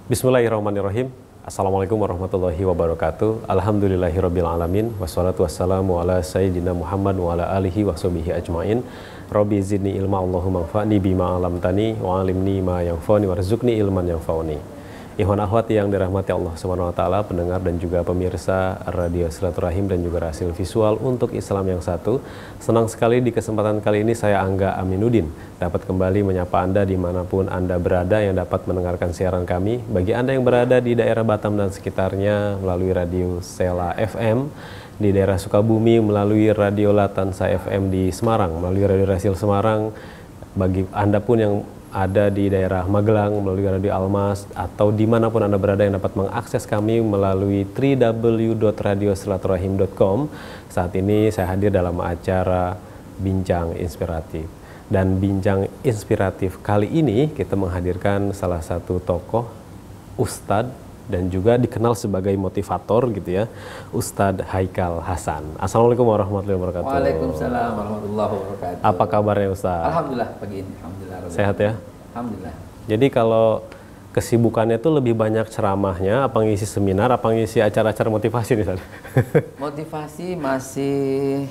Bismillahirrahmanirrahim. Assalamualaikum warahmatullahi wabarakatuh. Alhamdulillahirabbil alamin wassalatu wassalamu ala sayyidina Muhammad wa ala alihi washabihi ajmain. Rabbi zidni ilma Allahumma anfa'ni bima 'allamtani wa 'allimni ma yanfa'uni warzuqni ilman yanfa'uni. Ikhwan akhwat yang dirahmati Allah Subhanahu wa taala, pendengar dan juga pemirsa Radio Silaturahim dan juga Rasil Visual untuk Islam yang satu. Senang sekali di kesempatan kali ini saya Angga Aminuddin dapat kembali menyapa Anda dimanapun Anda berada yang dapat mendengarkan siaran kami. Bagi Anda yang berada di daerah Batam dan sekitarnya melalui Radio Sela FM, di daerah Sukabumi melalui Radio Latansa FM di Semarang, melalui Radio Rasil Semarang. Bagi Anda pun yang ada di daerah Magelang melalui Radio Almas atau dimanapun Anda berada yang dapat mengakses kami melalui www.radiosilaturahim.com. Saat ini saya hadir dalam acara Bincang Inspiratif. Dan Bincang Inspiratif kali ini kita menghadirkan salah satu tokoh, Ustadz, dan juga dikenal sebagai motivator gitu ya, Ustadz Haikal Hasan. Assalamualaikum warahmatullahi wabarakatuh. Waalaikumsalam warahmatullahi wabarakatuh. Apa kabarnya Ustadz? Alhamdulillah pagi ini. Alhamdulillah. Sehat ya? Alhamdulillah. Jadi kalau kesibukannya itu lebih banyak ceramahnya, apa ngisi seminar, apa ngisi acara-acara motivasi nih Ustadz? Motivasi masih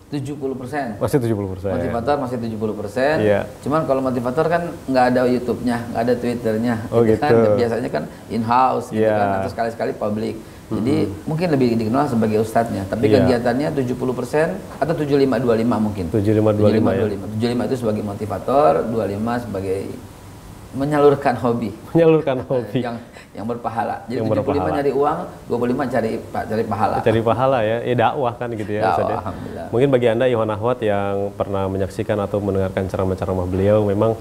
70%. Masih 70%. Motivator masih 70%. Iya. Cuman kalau motivator kan nggak ada YouTube-nya, nggak ada Twitter-nya. Oh gitu. Kan biasanya kan in-house gitu Iya. kan, atau sekali-sekali publik. Jadi mungkin lebih dikenal sebagai ustadznya, tapi Iya. kegiatannya 70% atau 75-25 mungkin. 75-25 ya? 75 itu sebagai motivator, 25 sebagai menyalurkan hobi. Menyalurkan hobi. Yang berpahala. Jadi Yang 75 berpahala. nyari uang, 25 cari pahala. Cari pahala ya, dakwah kan gitu ya. Dakwah, Ustadz ya. alhamdulillah. Mungkin bagi Anda Ikhwan Akhwat yang pernah menyaksikan atau mendengarkan ceramah-ceramah beliau, memang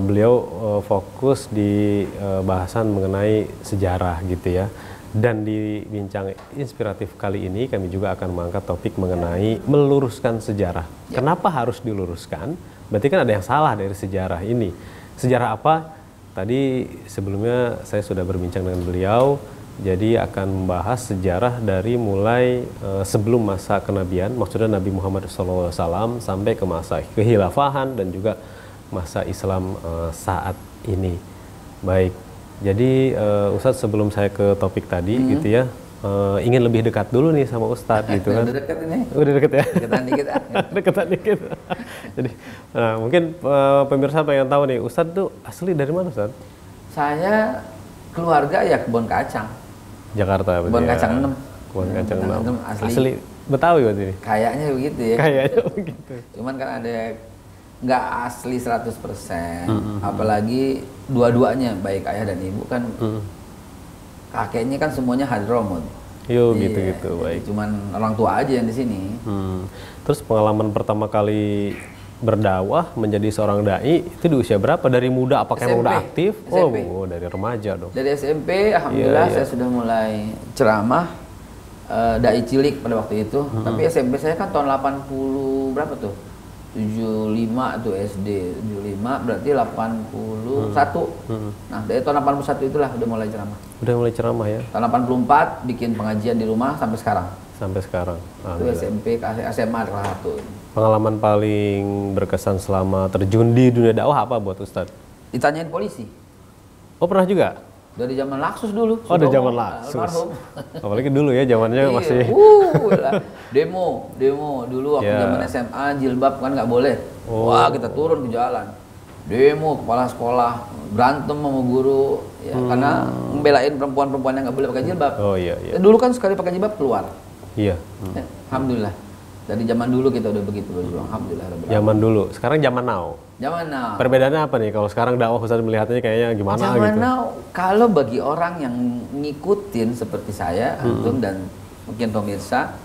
beliau fokus di bahasan mengenai sejarah gitu ya. Dan di Bincang Inspiratif kali ini kami juga akan mengangkat topik mengenai meluruskan sejarah. Ya. Kenapa harus diluruskan? Berarti kan ada yang salah dari sejarah ini. Sejarah apa? Tadi sebelumnya saya sudah berbincang dengan beliau, jadi akan membahas sejarah dari mulai sebelum masa kenabian, maksudnya Nabi Muhammad SAW sampai ke masa kehilafahan dan juga masa Islam saat ini. Baik, jadi Ustadz sebelum saya ke topik tadi gitu ya, ingin lebih dekat dulu nih sama Ustadz gitu kan. Udah dekat ini. Udah deket ya? Deketan dikit ah. Deketan dikit. Jadi, mungkin pemirsa pengen tahu nih, Ustadz tuh asli dari mana Ustadz? Saya keluarga ya kebun kacang. Jakarta. Kebun ya. kacang 6. Kebun kacang 6. Asli. Asli Betawi berarti ini? Kayaknya begitu ya. Kayaknya begitu. Cuman kan ada nggak asli 100%. Apalagi dua-duanya, baik ayah dan ibu kan kakeknya kan semuanya Hadramut. Yo Iya, gitu-gitu, baik. Cuman orang tua aja yang di sini. Terus pengalaman pertama kali berdakwah menjadi seorang dai itu di usia berapa? Dari muda apakah emang SMP. udah aktif? SMP. Oh, dari remaja dong. Dari SMP, alhamdulillah Iya. saya sudah mulai ceramah dai cilik pada waktu itu. Tapi SMP saya kan tahun 80 berapa tuh? 75 tuh SD, 75 berarti 81. Nah, dari tahun 81 itulah udah mulai ceramah. Udah mulai ceramah ya? Tahun 84 bikin pengajian di rumah sampai sekarang. Sampai sekarang. Itu Alhamdulillah. SMP ke SMA kelas 1. Pengalaman paling berkesan selama terjun di dunia dakwah apa buat Ustadz? Ditanyain polisi. Oh, pernah juga? Dari zaman Laksus dulu. Oh, dari Sudah zaman umum, Laksus. almarhum. Apalagi dulu ya, zamannya Iya, masih... lah. Demo dulu waktu Ya. zaman SMA jilbab kan nggak boleh. Oh. Wah, kita turun ke jalan. Demo kepala sekolah, berantem sama guru ya karena membelain perempuan-perempuan yang nggak boleh pakai jilbab. Oh iya, iya. Dulu kan sekali pakai jilbab keluar. Iya. Ya, alhamdulillah. Dari zaman dulu kita udah begitu berjuang. Alhamdulillah. Zaman dulu, sekarang zaman now. Zaman now. Perbedaannya apa nih? Kalau sekarang dakwah Ustadz melihatnya kayaknya gimana Zaman gitu? now, kalau bagi orang yang ngikutin seperti saya, antum dan mungkin pemirsa,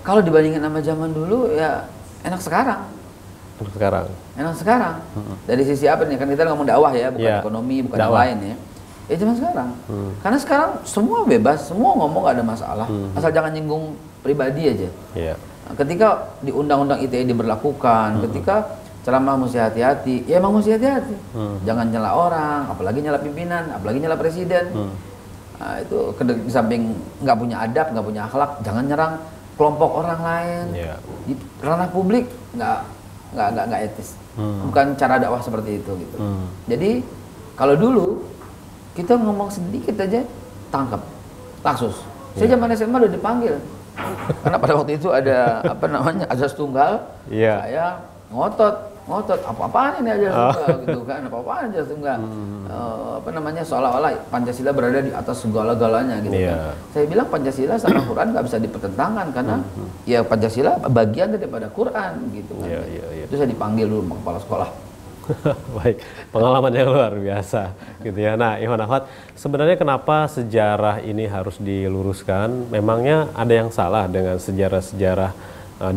kalau dibandingin sama zaman dulu ya enak sekarang. Untuk sekarang. Enak sekarang. Dari sisi apa nih? Kan kita ngomong dakwah ya, bukan Iya, ekonomi, bukan yang dakwah. lain ya. Ya zaman sekarang. Karena sekarang semua bebas, semua ngomong gak ada masalah. Asal jangan nyinggung pribadi aja. Iya. Nah, ketika di undang-undang ITE diberlakukan, ketika ceramah mesti hati-hati, ya emang mesti hati-hati. Jangan nyela orang, apalagi nyela pimpinan, apalagi nyela presiden. Nah, itu di samping nggak punya adab, nggak punya akhlak, jangan nyerang kelompok orang lain. Iya. Di ranah publik nggak etis. Bukan cara dakwah seperti itu gitu. Jadi kalau dulu Kita ngomong sedikit aja tangkap, kasus. Saya zaman SMA udah dipanggil. Karena pada waktu itu ada azas tunggal. Saya ngotot apa-apaan ini azas tunggal gitu kan, apa-apaan azas tunggal. Seolah-olah Pancasila berada di atas segala-galanya gitu kan. Saya bilang Pancasila sama Quran nggak bisa dipertentangkan karena ya Pancasila bagian daripada Quran gitu kan. Itu saya dipanggil dulu sama kepala sekolah. Baik, pengalaman yang luar biasa gitu ya. Nah, Ikhwan Akhwat, sebenarnya kenapa sejarah ini harus diluruskan? Memangnya ada yang salah dengan sejarah-sejarah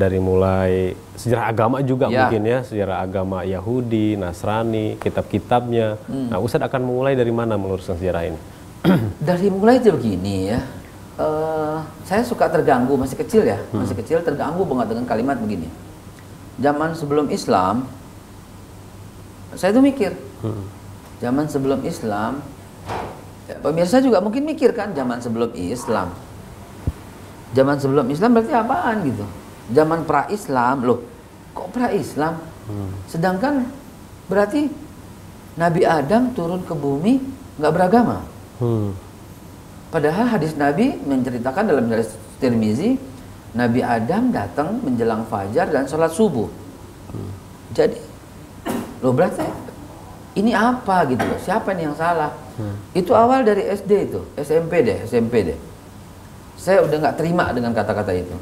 dari mulai sejarah agama juga mungkin ya, sejarah agama Yahudi, Nasrani, kitab-kitabnya. Nah, Ustadz akan memulai dari mana meluruskan sejarah ini? Dari mulai itu begini ya. Saya suka terganggu, masih kecil ya, masih kecil terganggu banget dengan kalimat begini. Zaman sebelum Islam, saya tuh mikir, zaman sebelum Islam, ya, pemirsa juga mungkin mikir kan, zaman sebelum Islam. Zaman sebelum Islam berarti apaan gitu? Zaman pra-Islam, loh kok pra-Islam? Sedangkan berarti Nabi Adam turun ke bumi nggak beragama. Padahal hadis Nabi menceritakan dalam hadis Tirmizi, Nabi Adam datang menjelang fajar dan sholat subuh. Jadi loh berarti ini apa gitu loh, siapa nih yang salah? Itu awal dari SD itu, SMP deh. Saya udah nggak terima dengan kata-kata itu.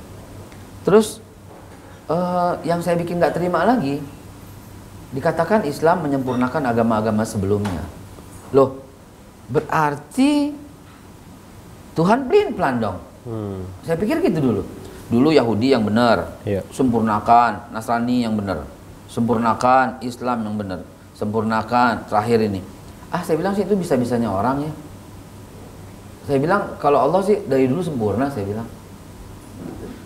Terus yang saya bikin nggak terima lagi, dikatakan Islam menyempurnakan agama-agama sebelumnya. Loh, berarti Tuhan pelin-pelan dong. Saya pikir gitu dulu. Dulu Yahudi yang benar, sempurnakan, Nasrani yang benar. Sempurnakan Islam yang benar, sempurnakan terakhir ini. Saya bilang sih itu bisa-bisanya orang ya. Saya bilang kalau Allah sih dari dulu sempurna, saya bilang.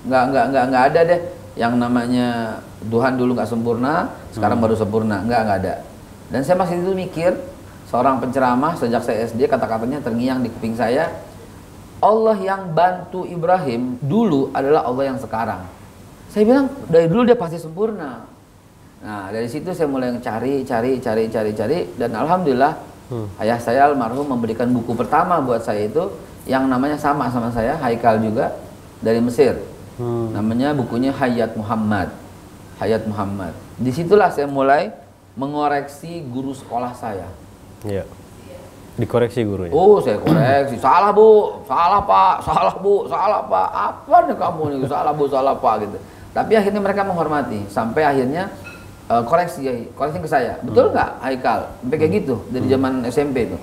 Nggak ada deh yang namanya Tuhan dulu nggak sempurna, sekarang baru sempurna. Nggak ada. Dan saya masih itu mikir, seorang penceramah sejak saya SD kata-katanya terngiang di kuping saya. Allah yang bantu Ibrahim dulu adalah Allah yang sekarang. Saya bilang dari dulu dia pasti sempurna. Nah dari situ saya mulai cari dan alhamdulillah ayah saya almarhum memberikan buku pertama buat saya itu yang namanya sama saya, Haikal juga dari Mesir. Namanya bukunya Hayat Muhammad. Disitulah saya mulai mengoreksi guru sekolah saya. Iya. Dikoreksi gurunya. Saya koreksi. Salah bu, salah pak, salah bu, salah pak. Apa nih kamu nih? Salah bu, salah pak gitu. Tapi akhirnya mereka menghormati sampai akhirnya koreksi ke saya. Betul nggak Haikal? Sampai kayak gitu dari zaman SMP itu.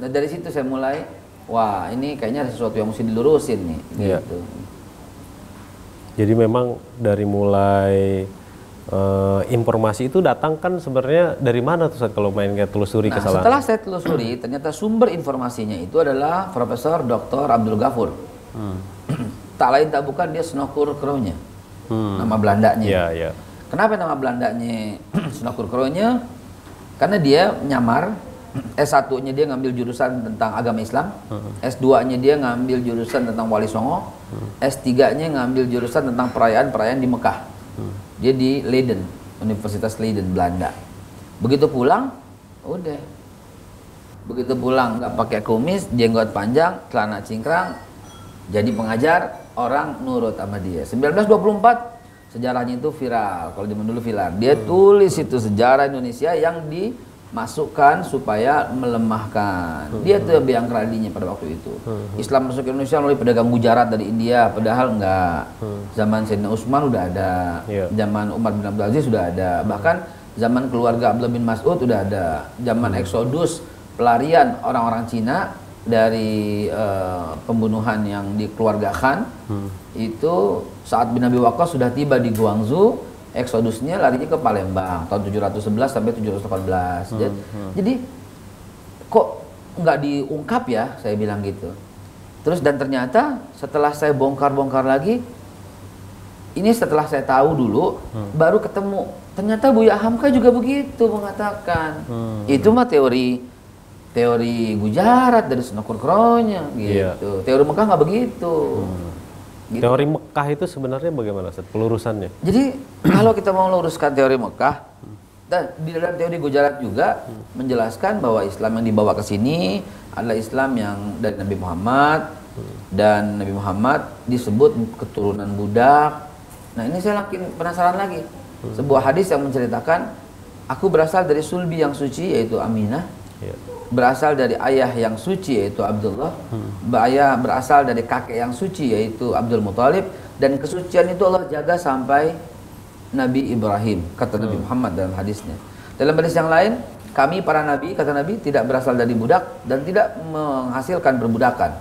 Dan dari situ saya mulai, wah ini kayaknya ada sesuatu yang mesti dilurusin nih. Gitu. Jadi memang dari mulai informasi itu datang kan sebenarnya dari mana tuh Ustaz kalau main kayak telusuri kesalahan? Setelah saya telusuri, ternyata sumber informasinya itu adalah Profesor Dr. Abdul Ghafur. Tak lain tak bukan dia Snokur Kronya. Nama Belandanya. Kenapa nama Belandanya Snokur Kronya? Karena dia nyamar, S1-nya dia ngambil jurusan tentang agama Islam, S2-nya dia ngambil jurusan tentang Wali Songo, S3-nya ngambil jurusan tentang perayaan-perayaan di Mekah. Dia di Leiden, Universitas Leiden, Belanda. Begitu pulang, udah. Begitu pulang nggak pakai kumis, jenggot panjang, celana cingkrang, jadi pengajar, orang nurut sama dia. 1924 sejarahnya itu viral, kalau zaman dulu viral. Dia tulis itu sejarah Indonesia yang dimasukkan supaya melemahkan. Dia tuh yang keradinya pada waktu itu. Islam masuk ke Indonesia melalui pedagang Gujarat dari India, padahal enggak. Zaman Sayyidina Utsman udah ada, zaman Umar bin Abdul Aziz sudah ada, bahkan zaman keluarga Abdullah bin Mas'ud udah ada, zaman Exodus pelarian orang-orang Cina dari pembunuhan yang dikeluargakan itu saat bin Abi Waqqas sudah tiba di Guangzhou, eksodusnya larinya ke Palembang tahun 711 sampai 718. Jadi kok nggak diungkap ya, saya bilang gitu. Terus dan ternyata setelah saya bongkar-bongkar lagi, ini setelah saya tahu dulu, baru ketemu ternyata Buya Hamka juga begitu mengatakan. Itu mah teori Gujarat dari Snokur Kronya gitu. Teori Mekah nggak begitu. Gitu. Teori Mekah itu sebenarnya bagaimana Ustaz? Pelurusannya? Jadi kalau kita mau meluruskan teori Mekah, Dan di dalam teori Gujarat juga menjelaskan bahwa Islam yang dibawa ke sini adalah Islam yang dari Nabi Muhammad, dan Nabi Muhammad disebut keturunan budak. Nah ini saya makin penasaran lagi. Sebuah hadis yang menceritakan, aku berasal dari sulbi yang suci yaitu Aminah, berasal dari ayah yang suci yaitu Abdullah, ayah berasal dari kakek yang suci yaitu Abdul Muthalib, dan kesucian itu Allah jaga sampai Nabi Ibrahim, kata Nabi Muhammad dalam hadisnya. Dalam hadis yang lain, kami para nabi, kata Nabi, tidak berasal dari budak dan tidak menghasilkan perbudakan.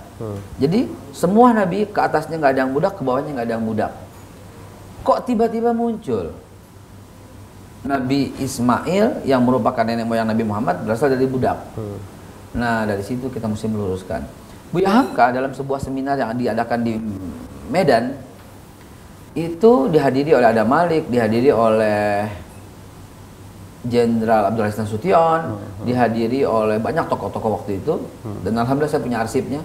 Jadi semua nabi ke atasnya nggak ada yang budak, ke bawahnya nggak ada yang budak. Kok tiba-tiba muncul Nabi Ismail yang merupakan nenek moyang Nabi Muhammad berasal dari budak? Nah dari situ kita mesti meluruskan. Buya Hamka dalam sebuah seminar yang diadakan di Medan itu dihadiri oleh Adam Malik, dihadiri oleh Jenderal Abdul Hasan Nasution, dihadiri oleh banyak tokoh-tokoh waktu itu, dan alhamdulillah saya punya arsipnya.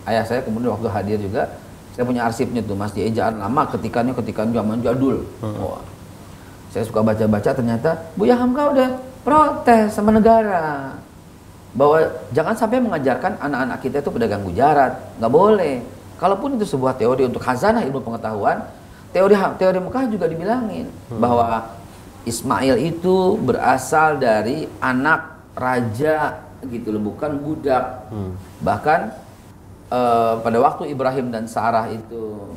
Ayah saya kemudian waktu hadir juga, saya punya arsipnya tuh, Mas, di ejaan lama, ketikannya zaman jadul. Wah, saya suka baca-baca, ternyata Buya Hamka udah protes sama negara bahwa jangan sampai mengajarkan anak-anak kita itu pedagang Gujarat, nggak boleh. Kalaupun itu sebuah teori untuk khazanah ilmu pengetahuan, teori Mekah juga dibilangin bahwa Ismail itu berasal dari anak raja gitu loh, bukan budak. Bahkan pada waktu Ibrahim dan Sarah itu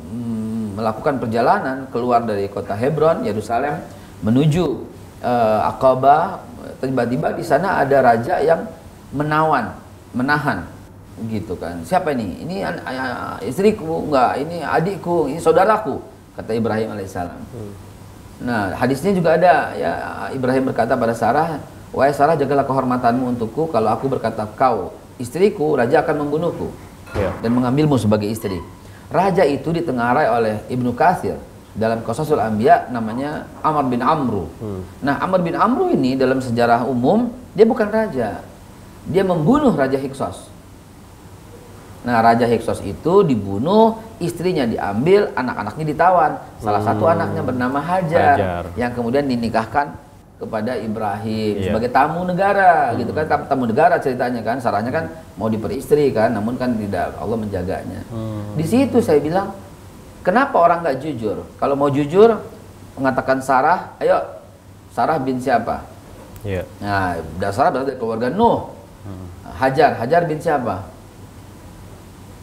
melakukan perjalanan keluar dari kota Hebron, Yerusalem, menuju Aqabah, tiba-tiba di sana ada raja yang menahan gitu kan. Siapa ini? Ini istriku, enggak, ini adikku, ini saudaraku, kata Ibrahim alaihissalam. Nah, hadisnya juga ada ya, Ibrahim berkata pada Sarah, wahai Sarah, jagalah kehormatanmu untukku, kalau aku berkata kau istriku, raja akan membunuhku dan mengambilmu sebagai istri. Raja itu ditengarai oleh Ibnu Katsir dalam Qasasul Anbiya, namanya Amr bin Amru. Nah, Amr bin Amru ini dalam sejarah umum dia bukan raja, dia membunuh Raja Hiksos. Nah, Raja Hiksos itu dibunuh, istrinya diambil, anak-anaknya ditawan. Salah satu anaknya bernama Hajar, yang kemudian dinikahkan kepada Ibrahim sebagai tamu negara, gitu kan, tamu negara ceritanya kan. Sarahnya kan mau diperistri kan, namun kan tidak, Allah menjaganya. Di situ saya bilang, kenapa orang nggak jujur? Kalau mau jujur, mengatakan Sarah, ayo, Sarah bin siapa? Nah, Sarah berarti dari keluarga Nuh. Hajar bin siapa?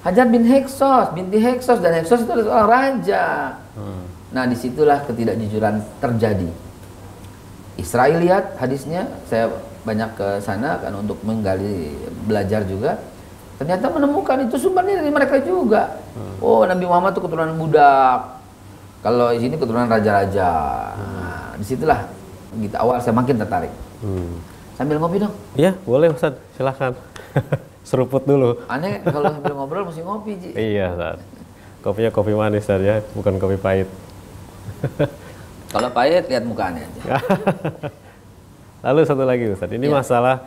Hajar bin Heksos, binti Heksos, dan Heksos itu adalah seorang raja. Nah, disitulah ketidakjujuran terjadi. Israel, lihat hadisnya, saya banyak ke sana kan untuk menggali, belajar juga. Ternyata menemukan itu sumbernya dari mereka juga. Oh, Nabi Muhammad itu keturunan budak. Kalau di sini keturunan raja-raja. Nah, disitulah gitu, awal saya makin tertarik. Sambil ngopi dong? Iya, boleh Ustaz, silahkan. Seruput dulu. Aneh kalau sambil ngobrol mesti ngopi, Ji. Iya, Ustaz. Kopinya kopi manis, Ustaz, ya, bukan kopi pahit. Kalau pahit, lihat mukanya aja. Lalu satu lagi, Ustaz. Ini masalah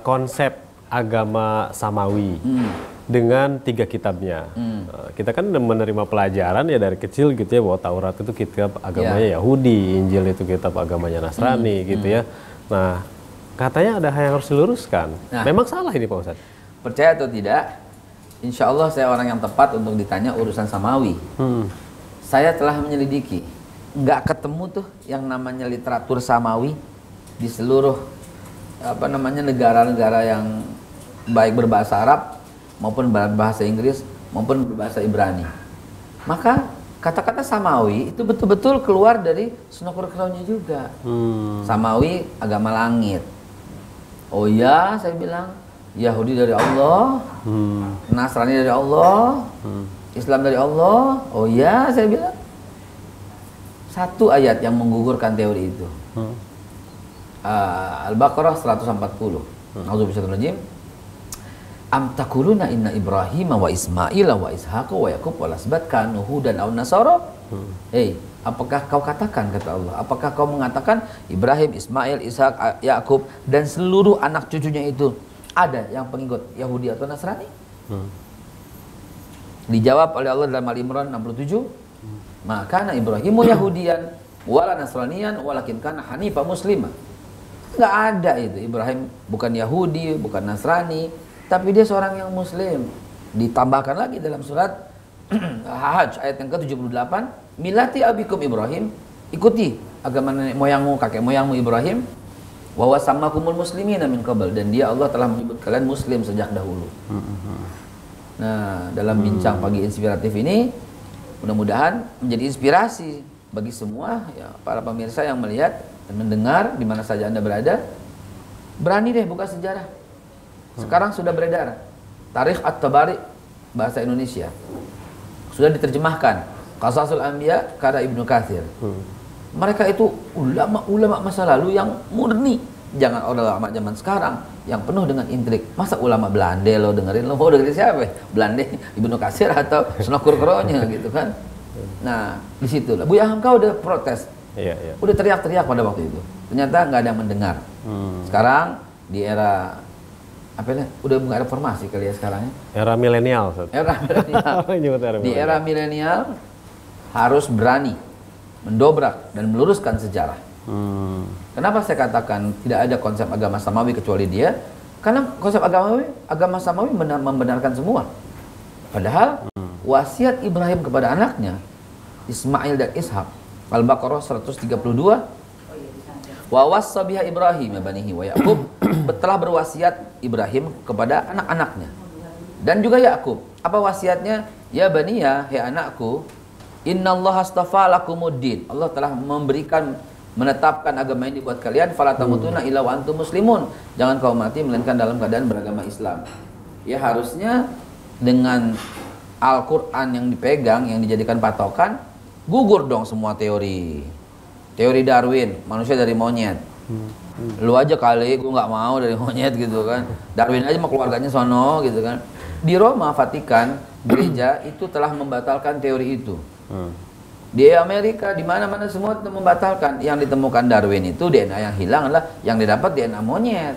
konsep agama Samawi dengan 3 kitabnya. Kita kan menerima pelajaran ya dari kecil gitu ya, bahwa Taurat itu kitab agamanya Yahudi, Injil itu kitab agamanya Nasrani gitu ya. Nah, katanya ada hal yang harus diluruskan. Nah, memang salah ini, Pak Ustadz? Percaya atau tidak, insya Allah saya orang yang tepat untuk ditanya urusan Samawi. Saya telah menyelidiki, nggak ketemu tuh yang namanya literatur Samawi di seluruh negara-negara yang baik berbahasa Arab maupun berbahasa Inggris maupun berbahasa Ibrani. Maka kata-kata Samawi itu betul-betul keluar dari Sunnah-Qur'annya juga. Samawi agama langit. Oh ya, saya bilang, Yahudi dari Allah, Nasrani dari Allah, Islam dari Allah. Oh ya, saya bilang. Satu ayat yang menggugurkan teori itu. Al-Baqarah 140. A'udzubillahi Am takuluna inna Ibrahim wa Ismail wa Ishaq wa Yaqub wa lasbat kanu hudan aw nasara? Apakah kau katakan, kata Allah, apakah kau mengatakan Ibrahim, Ismail, Ishak, Yakub dan seluruh anak cucunya itu ada yang pengikut Yahudi atau Nasrani? Dijawab oleh Allah dalam Al-Imran 67, maka Ibrahimu Yahudian wala Nasranian walakin kana hanifa muslimah. Nggak ada itu. Ibrahim bukan Yahudi, bukan Nasrani, tapi dia seorang yang Muslim. Ditambahkan lagi dalam surat Hajj ayat yang ke-78, milati abikum Ibrahim, ikuti agama nenek moyangmu, kakek moyangmu Ibrahim, wa wasammakumul muslimina min qabl, dan dia Allah telah menyebut kalian muslim sejak dahulu. Nah, dalam bincang pagi inspiratif ini mudah-mudahan menjadi inspirasi bagi semua ya, para pemirsa yang melihat dan mendengar di mana saja Anda berada. Berani deh buka sejarah. Sekarang sudah beredar Tarikh At-Tabari bahasa Indonesia. Sudah diterjemahkan. Qasasul Anbiya karya Ibnu Katsir. Mereka itu ulama-ulama masa lalu yang murni. Jangan ulama zaman sekarang yang penuh dengan intrik. Masa ulama Belanda lo dengerin siapa? Belanda, Ibnu Katsir atau Senokur Kronya gitu kan. Nah, di situ lah Buya Hamka udah protes. Iya. Udah teriak-teriak pada waktu itu. Ternyata nggak ada yang mendengar. Sekarang di era apa ya? Udah nggak reformasi kali ya sekarang ya. Era milenial. Di era milenial harus berani mendobrak dan meluruskan sejarah. Kenapa saya katakan tidak ada konsep agama samawi kecuali dia? Karena konsep agama samawi membenarkan semua. Padahal wasiat Ibrahim kepada anaknya Ismail dan Ishak, Al-Baqarah 132, wa wassa biha Ibrahim banihi wa Yaqub, telah berwasiat Ibrahim kepada anak-anaknya dan juga Yakub. Apa wasiatnya? Ya baniya, hai anakku, innallaha astafa lakumuddin. Allah telah menetapkan agama ini buat kalian, fala tamutunna illa wa antum muslimun. Jangan kau mati melainkan dalam keadaan beragama Islam. Ya harusnya dengan Al-Qur'an yang dipegang, yang dijadikan patokan, gugur dong semua teori Darwin, manusia dari monyet. Lu aja kali, gue nggak mau dari monyet gitu kan. Darwin aja sama keluarganya sono gitu kan. Di Roma, Vatikan, gereja itu telah membatalkan teori itu. Di Amerika, di mana-mana semua membatalkan. Yang ditemukan Darwin itu DNA yang hilang adalah yang didapat DNA monyet.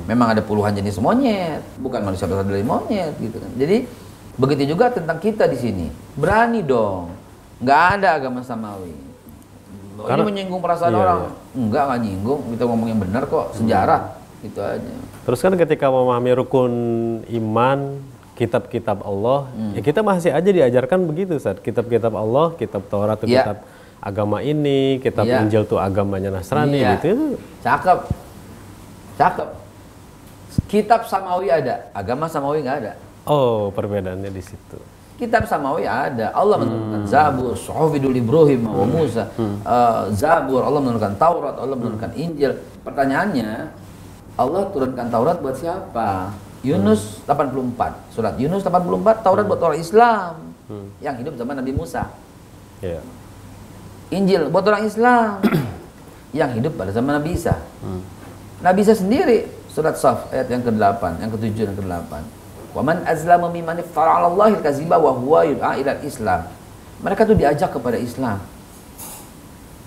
Memang ada puluhan jenis monyet, bukan manusia berasal dari monyet gitu kan. Jadi begitu juga tentang kita di sini. Berani dong. Nggak ada agama samawi. Ini menyinggung perasaan orang. Enggak nyinggung. Kita ngomong yang benar kok. Sejarah. Itu aja. Terus kan ketika memahami rukun iman, kitab-kitab Allah, ya kita masih aja diajarkan begitu, Ustaz. Kitab-kitab Allah, kitab Taurat itu kitab agama ini, kitab Injil itu agamanya Nasrani gitu. Cakep. Kitab samawi ada, agama samawi nggak ada. Oh, perbedaannya di situ. Kitab samawi ada. Allah menurunkan Zabur, Suhufidul Ibrahim wa Musa. Zabur, Allah menurunkan Taurat, Allah menurunkan Injil. Pertanyaannya, Allah turunkan Taurat buat siapa? Yunus 84. Surat Yunus 84, Taurat buat orang Islam yang hidup zaman Nabi Musa. Injil buat orang Islam yang hidup pada zaman Nabi Isa. Nabi Isa sendiri, surat Shaf ayat yang ke-8, yang ke-7 dan ke-8. Wa man azlamu mimman iftara 'ala Allahi al-kadziba wa huwa yud'a ila Islam. Mereka tuh diajak kepada Islam.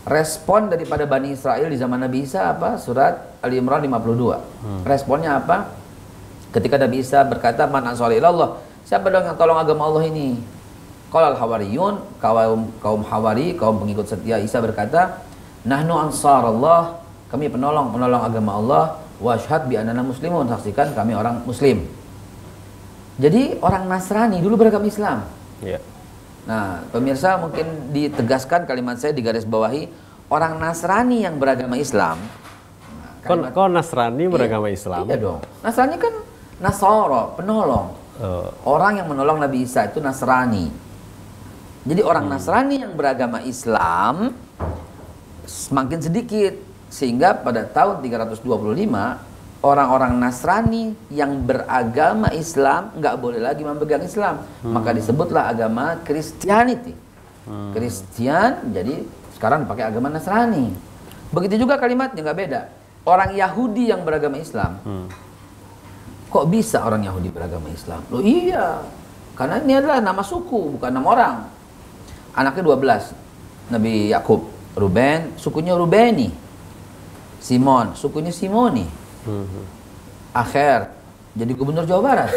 Respon daripada Bani Israel di zaman Nabi Isa apa? Surat Ali Imran 52. Responnya apa? Ketika Nabi Isa berkata, "Man ansari ilallah?" Siapa dong yang tolong agama Allah ini? Qalal hawariyun, kaum Hawari, kaum pengikut setia Isa berkata, "Nahnu ansarallah." Kami penolong agama Allah. Wa asyhad bi annana muslimun. Saksikan kami orang muslim. Jadi orang Nasrani dulu beragama Islam. Nah, pemirsa mungkin ditegaskan kalimat saya, digaris bawahi, orang Nasrani yang beragama Islam. Kok Nasrani beragama Islam? Iya dong. Nasrani kan Nasoro, penolong. Orang yang menolong Nabi Isa itu Nasrani. Jadi orang Nasrani yang beragama Islam semakin sedikit, sehingga pada tahun 325 orang-orang Nasrani yang beragama Islam nggak boleh lagi memegang Islam, maka disebutlah agama Christianity. Kristen, jadi sekarang pakai agama Nasrani. Begitu juga kalimatnya nggak beda. Orang Yahudi yang beragama Islam, kok bisa orang Yahudi beragama Islam? Loh iya, karena ini adalah nama suku, bukan nama orang. Anaknya 12, Nabi Yakub, Ruben, sukunya Rubeni. Simon, sukunya Simoni. Akher jadi gubernur Jawa Barat.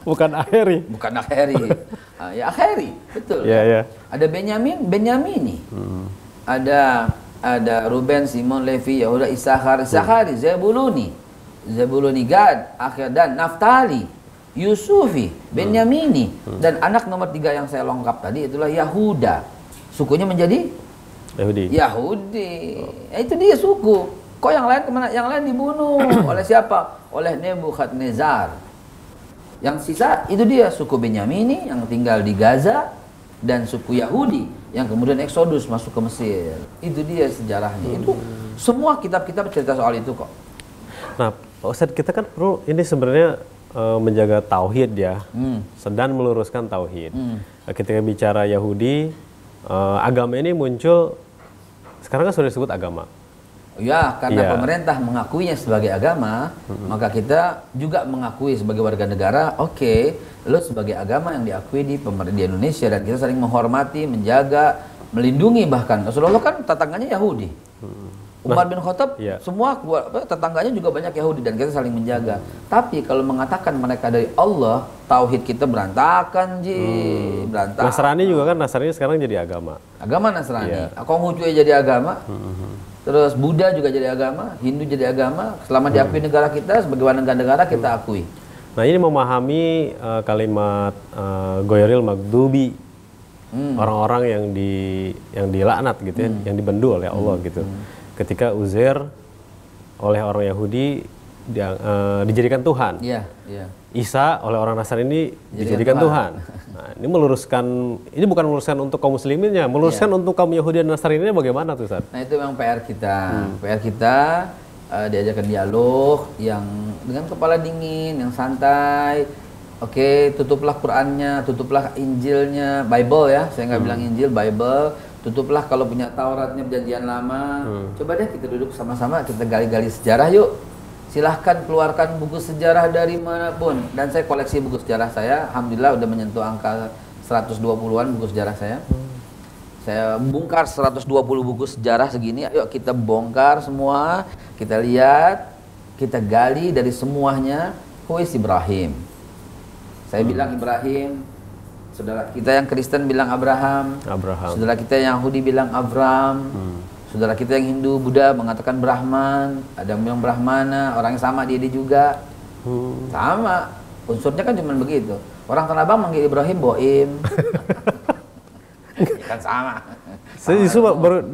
Bukan Akheri. Bukan Akheri. Ya Akheri, betul. Ada Benyamini. Ada ada Ruben, Simon, Levi, Yahuda, Issakhar, Zebuluni, Gad, akhir dan Naftali, Yusufi, Benyamini, dan anak nomor 3 yang saya lengkap tadi itulah Yahuda. Sukunya menjadi Yahudi. Itu dia suku. Kok yang lain kemana? Yang lain dibunuh oleh siapa? Oleh Nebukadnezar. Yang sisa itu dia suku Benyamini yang tinggal di Gaza dan suku Yahudi yang kemudian eksodus masuk ke Mesir. Itu dia sejarahnya. Itu semua kitab-kitab cerita soal itu kok. Nah, Pak Ustadz, kita kan perlu ini sebenarnya menjaga tauhid ya, sedang meluruskan tauhid. Ketika bicara Yahudi, agama ini muncul sekarang kan sudah disebut agama. Ya, karena pemerintah mengakuinya sebagai agama, maka kita juga mengakui sebagai warga negara. Oke, lo sebagai agama yang diakui di Indonesia, dan kita saling menghormati, menjaga, melindungi. Bahkan Rasulullah kan tetangganya Yahudi. Umar bin Khattab, semua tetangganya juga banyak Yahudi, dan kita saling menjaga. Tapi kalau mengatakan mereka dari Allah, tauhid kita berantakan, berantakan. Nasrani juga kan, Nasrani sekarang jadi agama. Agama Nasrani. Konghucu jadi agama. Terus Buddha juga jadi agama, Hindu jadi agama. Selama diakui negara kita sebagai warga negara, kita akui. Nah, ini memahami kalimat Ghairil Maghdubi, orang-orang yang dilaknat gitu ya, yang dibendu oleh Allah gitu. Ketika Uzair oleh orang Yahudi dijadikan Tuhan. Isa oleh orang Nasrani ini dijadikan Tuhan. Nah, ini bukan meluruskan untuk kaum musliminnya, meluruskan untuk kaum Yahudi dan Nasrani ini bagaimana tuh, Ustaz? Nah, itu memang PR kita. PR kita diajarkan dialog yang dengan kepala dingin, yang santai. Oke, tutuplah Qur'annya, tutuplah Injilnya, Bible ya. Saya nggak bilang Injil, Bible. Tutuplah kalau punya Tauratnya, Perjanjian Lama. Coba deh kita duduk sama-sama, kita gali-gali sejarah yuk. Silahkan keluarkan buku sejarah dari manapun. Dan saya koleksi buku sejarah saya. Alhamdulillah udah menyentuh angka 120-an buku sejarah saya. Saya bongkar 120 buku sejarah segini. Ayo kita bongkar semua. Kita lihat. Kita gali dari semuanya. Who is Ibrahim? Saya bilang Ibrahim. Saudara kita yang Kristen bilang Abraham. Saudara kita yang Yahudi bilang Avram. Saudara kita yang Hindu, Buddha mengatakan Brahman, ada yang bilang Brahmana, orang yang sama dia juga. Sama, unsurnya kan cuma begitu. Orang Tanah Abang manggil Ibrahim Boim. Ya kan sama. Saya justru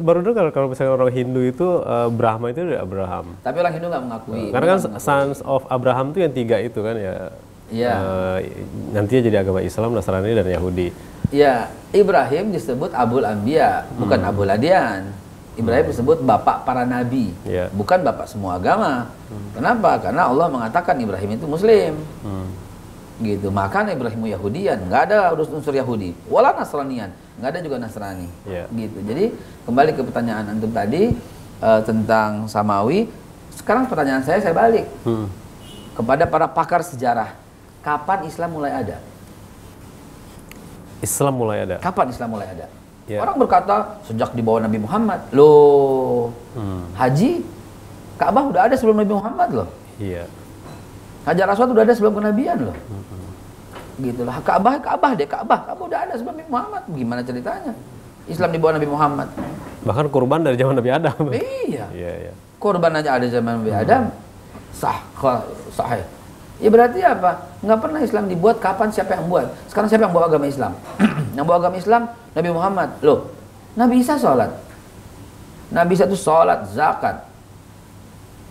baru dengar kalau misalnya orang Hindu itu Brahma itu dari Abraham. Tapi orang Hindu nggak mengakui. Karena kan Sons of Abraham itu yang 3 itu kan ya. Nantinya jadi agama Islam, Nasrani dan Yahudi. Ya, Ibrahim disebut Abul Anbiya, bukan Abul Adian. Ibrahim disebut bapak para nabi, bukan bapak semua agama. Kenapa? Karena Allah mengatakan Ibrahim itu Muslim. Gitu. Maka Ibrahim Yahudian, nggak ada unsur Yahudi. Wala Nasranian, nggak ada juga Nasrani. Gitu. Jadi kembali ke pertanyaan antum tadi tentang Samawi. Sekarang pertanyaan saya balik kepada para pakar sejarah. Kapan Islam mulai ada? Islam mulai ada. Kapan Islam mulai ada? Orang berkata sejak di bawah Nabi Muhammad. Loh, haji Ka'bah udah ada sebelum Nabi Muhammad loh. Hajar Aswad udah ada sebelum kenabian loh. Gitulah. Ka'bah udah ada sebelum Nabi Muhammad. Gimana ceritanya? Islam di bawah Nabi Muhammad. Bahkan kurban dari zaman Nabi Adam. Iya. Kurban aja ada zaman Nabi Adam. Sah. Ya berarti apa? Nggak pernah Islam dibuat, kapan, siapa yang buat? Sekarang siapa yang bawa agama Islam? Yang bawa agama Islam, Nabi Muhammad. Loh, Nabi Isa sholat. Nabi Isa itu sholat, zakat.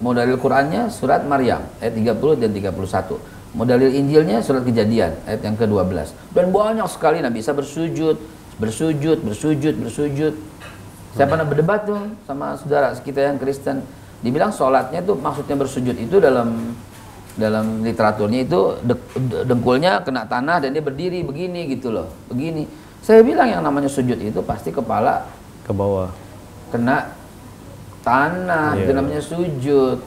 Mau dalil Qur'annya, surat Maryam, ayat 30 dan 31. Mau dalil Injilnya, surat Kejadian, ayat yang ke-12. Dan banyak sekali Nabi Isa bersujud. Saya pernah berdebat tuh sama saudara kita yang Kristen. Dibilang sholatnya tuh maksudnya bersujud itu dalam literaturnya itu dengkulnya kena tanah dan dia berdiri begini gitu loh, begini. Saya bilang yang namanya sujud itu pasti kepala ke bawah, kena tanah, itu namanya sujud.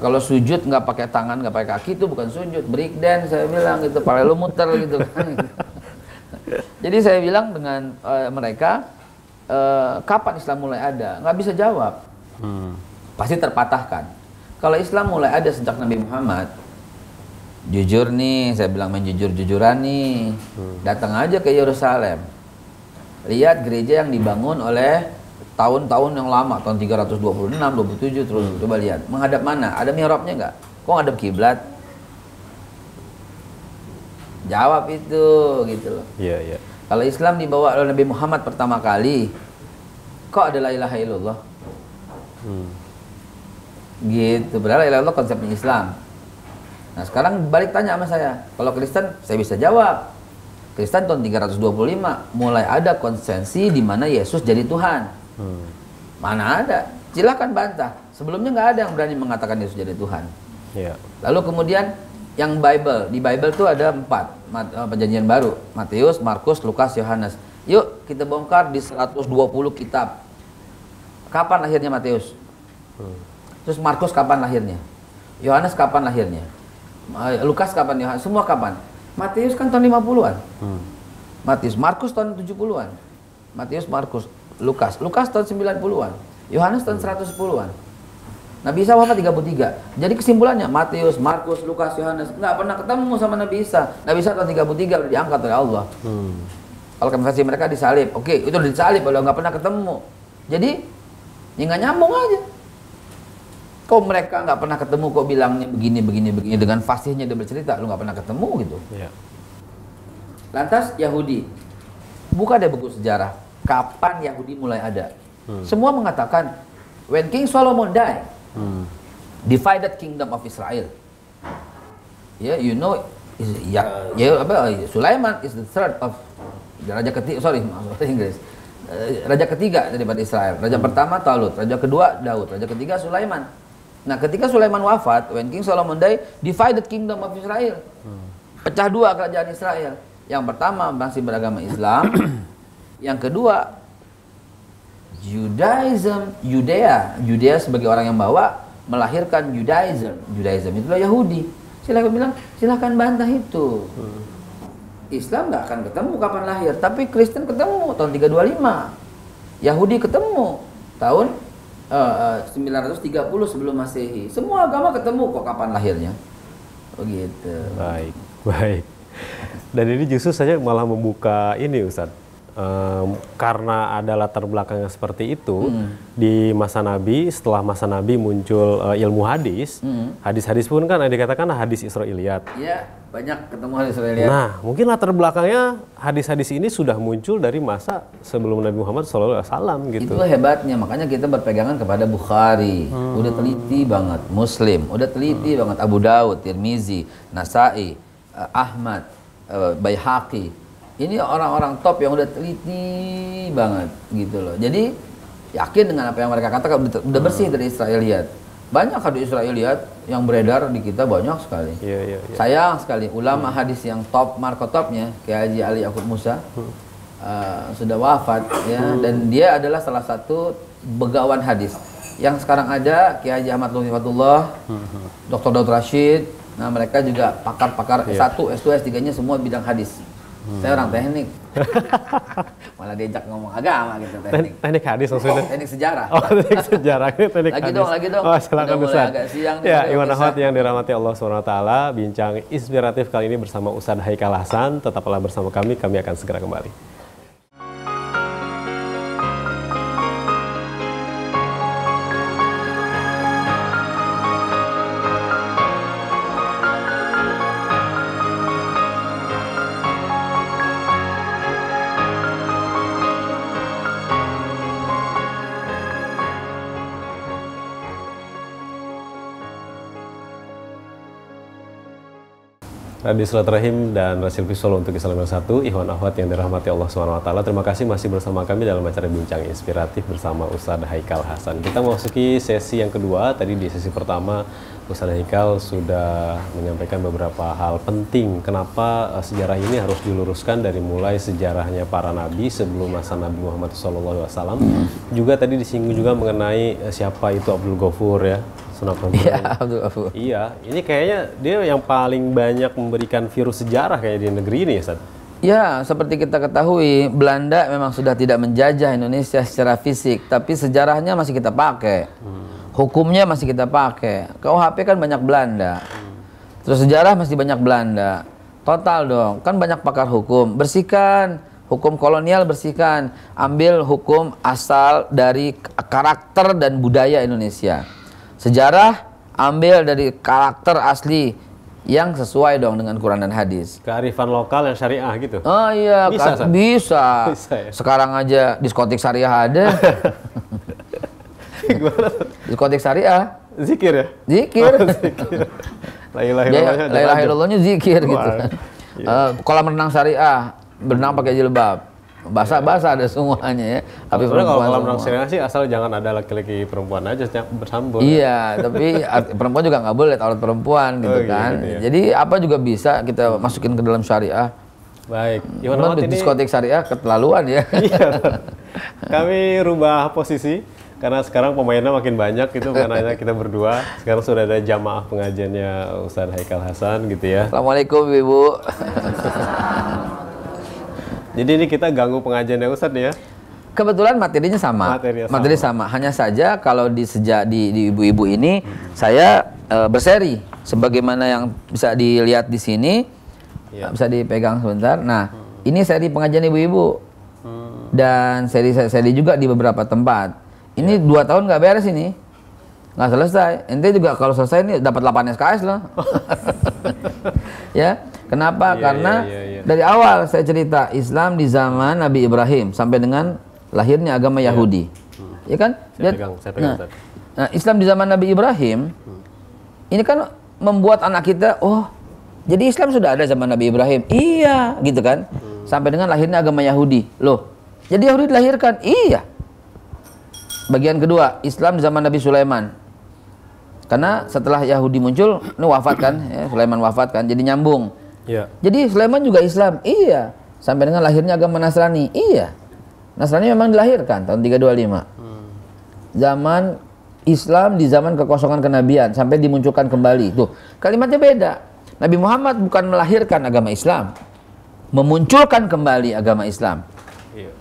Kalau sujud nggak pakai tangan, nggak pakai kaki itu bukan sujud, break dance saya bilang gitu, kepala lu muter gitu kan. Jadi saya bilang dengan mereka, kapan Islam mulai ada? Nggak bisa jawab, pasti terpatahkan. Kalau Islam mulai ada sejak Nabi Muhammad, jujur nih, saya bilang main jujur-jujuran nih, datang aja ke Yerusalem, lihat gereja yang dibangun oleh tahun-tahun yang lama, tahun 326, 27 terus. Coba lihat, menghadap mana? Ada mihrabnya nggak? Kok ngadep kiblat? Jawab itu, gitu loh. Iya, iya. Kalau Islam dibawa oleh Nabi Muhammad pertama kali, kok ada la ilaha illallah? Gitu, padahal la ilaha illallah konsepnya Islam. Nah sekarang balik tanya sama saya, kalau Kristen saya bisa jawab. Kristen tahun 325 mulai ada konsensi di mana Yesus jadi Tuhan. Mana ada? Silakan bantah. Sebelumnya nggak ada yang berani mengatakan Yesus jadi Tuhan. Iya. Lalu kemudian yang Bible, di Bible tuh ada 4 perjanjian baru, Matius, Markus, Lukas, Yohanes. Yuk kita bongkar di 120 kitab. Kapan lahirnya Matius? Terus Markus kapan lahirnya? Yohanes kapan lahirnya? Lukas kapan? Yohanes? Semua kapan? Matius kan tahun 50-an. Matius, Markus tahun 70-an. Matius, Markus, Lukas tahun 90-an. Yohanes tahun 110-an. Nabi Isa wafat 33. Jadi kesimpulannya Matius, Markus, Lukas, Yohanes nggak pernah ketemu sama Nabi Isa. Nabi Isa tahun 33 udah diangkat oleh Allah. Kalau versi mereka disalib, oke, itu udah disalib, kalau nggak pernah ketemu. Jadi ya nggak nyambung aja. Kok mereka nggak pernah ketemu, kok bilangnya begini dengan fasihnya dia bercerita, lu nggak pernah ketemu gitu. Iya. Lantas Yahudi, buka deh buku sejarah. Kapan Yahudi mulai ada? Semua mengatakan when King Solomon died, divided kingdom of Israel. Ya, you know, Sulaiman is the third of raja ketiga. Sorry, Inggris. Raja ketiga daripada Israel. Raja pertama Talut, raja kedua Daud, raja ketiga Sulaiman. Nah, ketika Sulaiman wafat, when King Solomon died, divided kingdom of Israel. Pecah dua kerajaan Israel. Yang pertama masih beragama Islam, yang kedua Judea sebagai orang yang bawa melahirkan Judaism itulah Yahudi. Silakan bantah itu. Islam nggak akan ketemu kapan lahir, tapi Kristen ketemu tahun 325. Yahudi ketemu tahun 930 sebelum Masehi. Semua agama ketemu kok kapan lahirnya. Begitu. Baik. Dan ini justru saja malah membuka ini Ustadz. Karena ada latar belakang yang seperti itu di masa Nabi, setelah masa Nabi muncul ilmu hadis, hadis-hadis pun kan ada dikatakan hadis Israiliyat. Iya, banyak ketemu hadis Israiliyat. Nah, mungkin latar belakangnya hadis-hadis ini sudah muncul dari masa sebelum Nabi Muhammad SAW gitu. Itu hebatnya, makanya kita berpegangan kepada Bukhari, udah teliti banget, Muslim, udah teliti banget, Abu Daud, Tirmizi, Nasai, Ahmad, Baihaqi. Ini orang-orang top yang udah teliti banget gitu loh. Jadi yakin dengan apa yang mereka katakan, udah bersih dari Israiliyat. Banyak hadis Israiliyat yang beredar di kita banyak sekali. Iya. Sayang sekali ulama hadis yang top, markotopnya kayak Haji Ali Yaqub Musa sudah wafat ya, dan dia adalah salah satu begawan hadis. Yang sekarang ada Kiai Haji Ahmad Lutfi Fatullah, Dr. Daud Rashid. Nah, mereka juga pakar-pakar S1, S2, S3-nya semua bidang hadis. Saya orang teknik. Malah diajak ngomong agama gitu, Teknik hadis maksudnya? Teknik sejarah. Oh, teknik sejarah. Teknik lagi hadis. dong. Oh, silakan Ustaz. Ya, Iwan Ahwat yang dirahmati Allah SWT, bincang inspiratif kali ini bersama Ustaz Haikal Hasan. Tetaplah bersama kami akan segera kembali. Radio Silaturahim dan Rasil Fisol untuk Islam yang satu, Ikhwan Ahwat yang dirahmati Allah SWT. Terima kasih masih bersama kami dalam acara bincang inspiratif bersama Ustaz Haikal Hasan. Kita memasuki sesi yang kedua. Tadi di sesi pertama Ustaz Haikal sudah menyampaikan beberapa hal penting. Kenapa sejarah ini harus diluruskan dari mulai sejarahnya para nabi sebelum masa Nabi Muhammad SAW. Juga tadi disinggung juga mengenai siapa itu Abdul Ghafur ya. Iya, Abdul Ghafur. Iya, ini kayaknya dia yang paling banyak memberikan virus sejarah kayak di negeri ini, Ustaz. Ya, seperti kita ketahui, Belanda memang sudah tidak menjajah Indonesia secara fisik, tapi sejarahnya masih kita pakai. Hukumnya masih kita pakai. KUHP kan banyak Belanda. Terus sejarah masih banyak Belanda. Total dong, kan banyak pakar hukum. Bersihkan Hukum kolonial bersihkan, ambil hukum asal dari karakter dan budaya Indonesia. Sejarah ambil dari karakter asli yang sesuai dong dengan Quran dan hadis. Kearifan lokal yang syariah gitu. Oh iya, Bisa, San? bisa. Bisa ya? Sekarang aja diskotik syariah ada. Diskotik syariah. Zikir ya? Zikir. Oh, zikir. La ilaha illallahnya zikir gitu. Iya. Kolam renang syariah, berenang pakai jilbab. Basah-basah ada semuanya ya. Tapi Sebenarnya kalau kolam semua. renang syariah sih asal jangan ada laki-laki perempuan aja bersambut. Iya, tapi perempuan juga nggak boleh lihat aurat perempuan gitu kan. Gitu ya. Jadi apa juga bisa kita masukin ke dalam syariah. Baik. Cuman di diskotik syariah keterlaluan ya. Iya. Kami rubah posisi karena sekarang pemainnya makin banyak, itu bukan hanya kita berdua. Sekarang sudah ada jamaah pengajiannya Ustadz Haikal Hasan gitu ya. Assalamualaikum Ibu. Jadi ini kita ganggu pengajiannya Ustadz ya. Kebetulan materinya sama. Materi sama. Hanya saja kalau di ibu-ibu ini saya berseri sebagaimana yang bisa dilihat di sini. Ya. Bisa dipegang sebentar. Nah, ini seri pengajian ibu-ibu. Dan seri juga di beberapa tempat. Ini 2 tahun nggak beres ini, nggak selesai. Ente juga kalau selesai ini dapat 8 SKS loh. Ya, kenapa? Karena dari awal saya cerita Islam di zaman Nabi Ibrahim sampai dengan lahirnya agama Yahudi, ya kan? Saya pegang. Nah, Islam di zaman Nabi Ibrahim ini kan membuat anak kita, oh, jadi Islam sudah ada zaman Nabi Ibrahim, iya, gitu kan? Sampai dengan lahirnya agama Yahudi, loh. Jadi Yahudi dilahirkan, iya. Bagian kedua, Islam di zaman Nabi Sulaiman. Karena setelah Yahudi muncul, ini wafat kan, ya, Sulaiman wafat kan, jadi nyambung. Ya. Jadi Sulaiman juga Islam, iya. Sampai dengan lahirnya agama Nasrani, iya. Nasrani memang dilahirkan tahun 325. Zaman Islam di zaman kekosongan kenabian, sampai dimunculkan kembali. Tuh, kalimatnya beda. Nabi Muhammad bukan melahirkan agama Islam, memunculkan kembali agama Islam. Iya.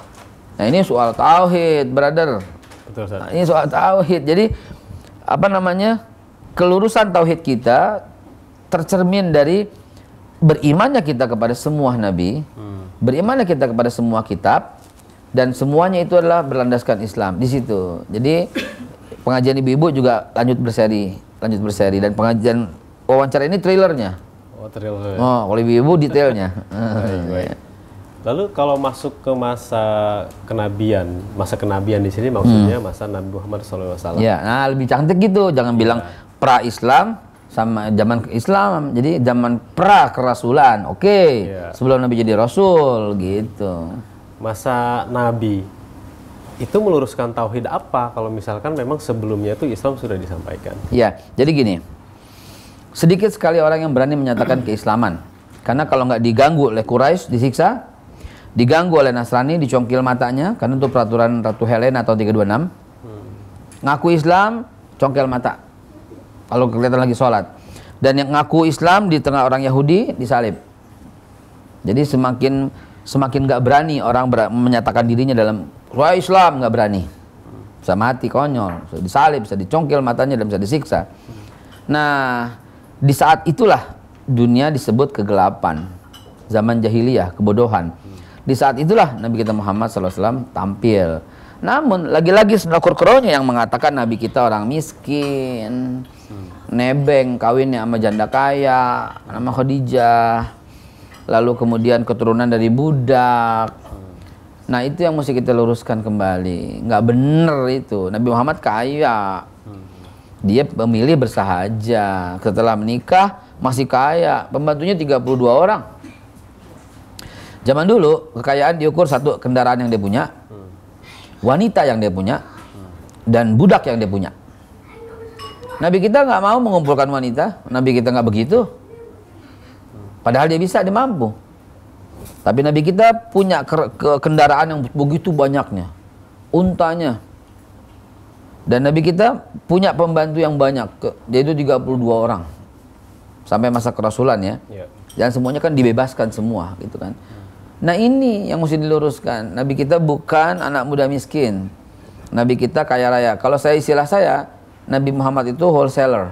Nah ini soal tauhid, brother. Nah, ini soal tauhid. Jadi apa namanya, kelurusan tauhid kita tercermin dari berimannya kita kepada semua nabi, berimannya kita kepada semua kitab, dan semuanya itu adalah berlandaskan Islam di situ. Jadi pengajian ibu-ibu juga lanjut berseri, dan pengajian wawancara ini trailernya. Oh, trailer. Oh, kalau ibu-ibu detailnya. Baik. Lalu kalau masuk ke masa kenabian di sini maksudnya masa Nabi Muhammad SAW. Ya, nah lebih cantik gitu, jangan bilang pra-Islam sama zaman Islam, jadi zaman pra-kerasulan, sebelum Nabi jadi Rasul gitu. Masa Nabi itu meluruskan tauhid apa kalau misalkan memang sebelumnya itu Islam sudah disampaikan? Ya, jadi gini, sedikit sekali orang yang berani menyatakan keislaman, karena kalau nggak diganggu oleh Quraisy disiksa, diganggu oleh Nasrani, dicongkil matanya, karena itu peraturan Ratu Helena tahun 326. Ngaku Islam, congkel mata. Kalau kelihatan lagi sholat. Dan yang ngaku Islam di tengah orang Yahudi, disalib. Jadi semakin nggak berani orang menyatakan dirinya dalam wah Islam, nggak berani. Bisa mati, konyol. Bisa disalib, bisa dicongkel matanya, dan bisa disiksa. Nah, di saat itulah dunia disebut kegelapan. Zaman jahiliyah, kebodohan. Di saat itulah Nabi kita Muhammad SAW tampil. Namun lagi-lagi senakur-keronya yang mengatakan Nabi kita orang miskin, nebeng, kawinnya sama janda kaya, nama Khadijah, lalu kemudian keturunan dari budak. Nah itu yang mesti kita luruskan kembali. Nggak bener itu. Nabi Muhammad kaya, dia memilih bersahaja. Setelah menikah masih kaya, pembantunya 32 orang. Zaman dulu kekayaan diukur satu, kendaraan yang dia punya, wanita yang dia punya, dan budak yang dia punya. Nabi kita nggak mau mengumpulkan wanita, Nabi kita nggak begitu. Padahal dia bisa, dia mampu. Tapi Nabi kita punya kendaraan yang begitu banyaknya, untanya. Dan Nabi kita punya pembantu yang banyak, yaitu 32 orang. Sampai masa kerasulan ya. Dan semuanya kan dibebaskan semua gitu kan. Nah ini yang mesti diluruskan. Nabi kita bukan anak muda miskin. Nabi kita kaya raya. Kalau istilah saya, Nabi Muhammad itu wholesaler.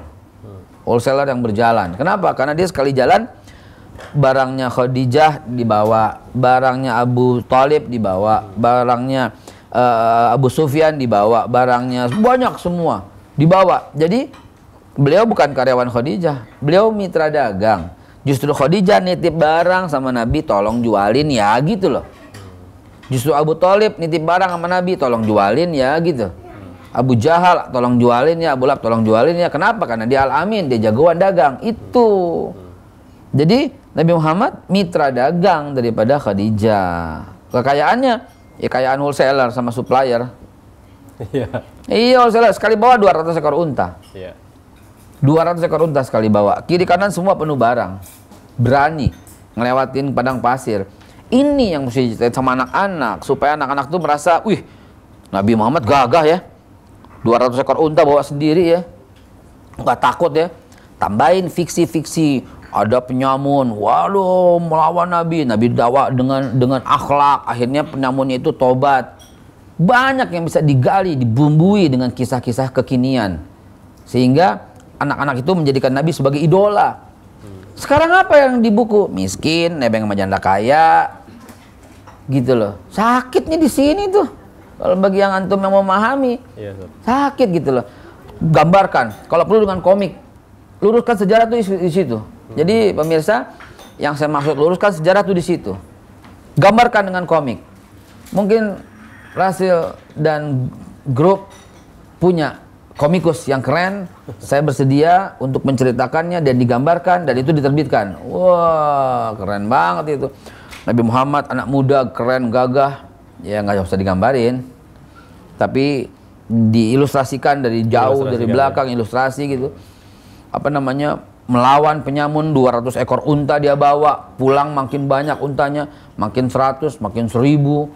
Wholesaler yang berjalan. Kenapa? Karena dia sekali jalan barangnya Khadijah dibawa, barangnya Abu Thalib dibawa, barangnya Abu Sufyan dibawa, barangnya banyak semua dibawa. Jadi beliau bukan karyawan Khadijah, beliau mitra dagang. Justru Khadijah nitip barang sama Nabi, tolong jualin ya gitu loh. Justru Abu Thalib nitip barang sama Nabi, tolong jualin ya gitu. Abu Jahal tolong jualin ya, Abu Lahab tolong jualin ya. Kenapa? Karena dia Al-Amin, dia jagoan dagang. Itu. Jadi Nabi Muhammad mitra dagang daripada Khadijah. Kekayaannya ya kekayaan wholesaler sama supplier. Iya. Iya, wholesaler sekali bawa 200 ekor unta. Iya. 200 ekor unta sekali bawa. Kiri kanan semua penuh barang. Berani ngelewatin padang pasir. Ini yang mesti diceritain sama anak-anak supaya anak-anak tuh merasa, wih, Nabi Muhammad gagah ya. 200 ekor unta bawa sendiri ya. Nggak takut ya. Tambahin fiksi-fiksi. Ada penyamun, waduh melawan Nabi. Nabi dakwah dengan akhlak. Akhirnya penyamunnya itu tobat. Banyak yang bisa digali, dibumbui dengan kisah-kisah kekinian. Sehingga anak-anak itu menjadikan Nabi sebagai idola. Sekarang apa yang di buku? Miskin, nebeng sama janda kaya. Gitu loh. Sakitnya di sini tuh. Kalau bagi yang antum yang memahami, Iya, sakit gitu loh. Gambarkan, kalau perlu dengan komik. Luruskan sejarah tuh di situ. Jadi pemirsa, yang saya maksud luruskan sejarah tuh di situ. Gambarkan dengan komik. Mungkin Rasil dan grup punya komikus yang keren. Saya bersedia untuk menceritakannya dan digambarkan dan itu diterbitkan. Wah, keren banget itu. Nabi Muhammad anak muda, keren, gagah. Ya nggak usah digambarin, tapi diilustrasikan dari jauh, dari belakang, ya. Ilustrasi gitu. Apa namanya, melawan penyamun, 200 ekor unta dia bawa, pulang makin banyak untanya, makin 100, makin 1000.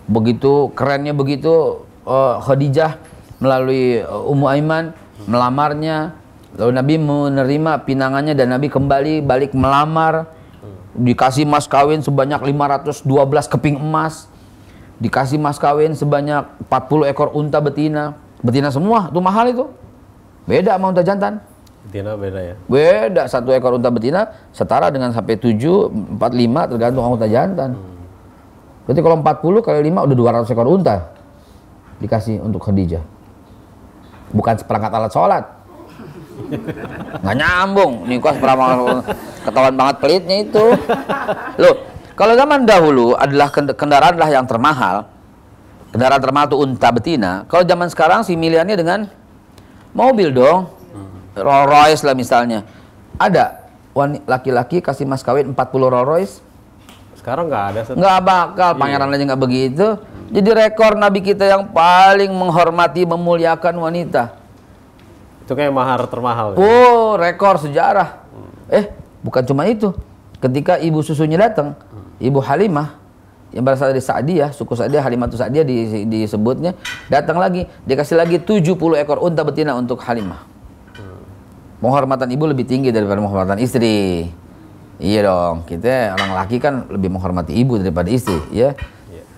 Begitu kerennya begitu, Khadijah melalui Ummu Aiman melamarnya, lalu Nabi menerima pinangannya dan Nabi kembali balik melamar, dikasih mas kawin sebanyak 512 keping emas. Dikasih mas kawin sebanyak 40 ekor unta betina. Betina semua, itu mahal itu. Beda sama unta jantan. Betina beda ya? Beda, satu ekor unta betina setara dengan sampai 7, 45 tergantung unta jantan. Berarti kalau 40 kali 5 udah 200 ekor unta. Dikasih untuk Khadijah. Bukan seperangkat alat sholat. Nggak nyambung. Nih kok ketahuan banget pelitnya itu. Loh. Kalau zaman dahulu adalah kendaraan yang termahal. Kendaraan termahal itu unta betina. Kalau zaman sekarang sih milihannya dengan mobil dong. Rolls Royce lah misalnya. Ada laki-laki kasih mas kawin 40 Rolls Royce. Sekarang nggak ada. Nggak bakal, pangeran aja nggak begitu. Jadi rekor Nabi kita yang paling menghormati, memuliakan wanita. Itu kayak mahar termahal. Oh, rekor sejarah. Bukan cuma itu. Ketika ibu susunya datang, Ibu Halimah yang berasal dari Sa'diyah, suku Sa'diyah, Halimatu Sa'diyah disebutnya, datang lagi, dikasih lagi 70 ekor unta betina untuk Halimah. Penghormatan ibu lebih tinggi daripada penghormatan istri. Iya dong, kita orang laki kan lebih menghormati ibu daripada istri, ya.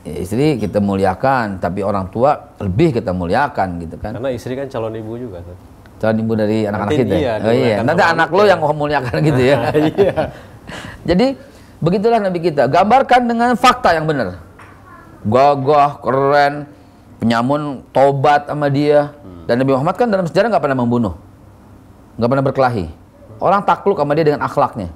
Istri kita muliakan, tapi orang tua lebih kita muliakan gitu kan. Karena istri kan calon ibu juga kan. Calon ibu dari anak-anak kita. Iya, oh iya, nanti anak lo yang memuliakan gitu ya. Iya. Jadi begitulah Nabi kita, gambarkan dengan fakta yang benar. Gagah, keren, penyamun tobat sama dia. Dan Nabi Muhammad kan dalam sejarah nggak pernah membunuh, nggak pernah berkelahi. Orang takluk sama dia dengan akhlaknya.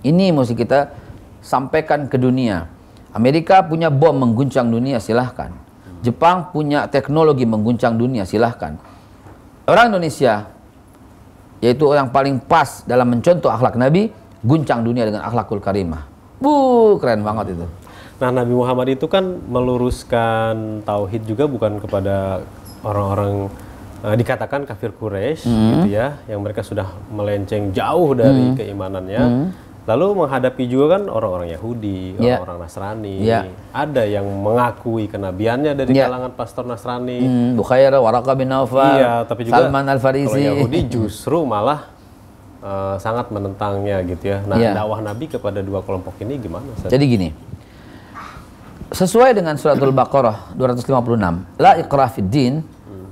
Ini mesti kita sampaikan ke dunia. Amerika punya bom mengguncang dunia, silahkan. Jepang punya teknologi mengguncang dunia, silahkan. Orang Indonesia, yaitu yang paling pas dalam mencontoh akhlak Nabi, guncang dunia dengan akhlakul karimah. Keren banget itu. Nah, Nabi Muhammad itu kan meluruskan tauhid juga bukan kepada orang-orang dikatakan kafir Quraisy gitu ya, yang mereka sudah melenceng jauh dari keimanannya. Lalu menghadapi juga kan orang-orang Yahudi, orang-orang Nasrani. Ada yang mengakui kenabiannya dari kalangan pastor Nasrani. Bukhair, Waraqah bin Nawfal, tapi juga Salman Al-Farisi. Kalau Yahudi justru malah sangat menentangnya gitu ya. Nah, dakwah Nabi kepada dua kelompok ini gimana? Jadi gini, sesuai dengan suratul Baqarah 256, la iqra fid din,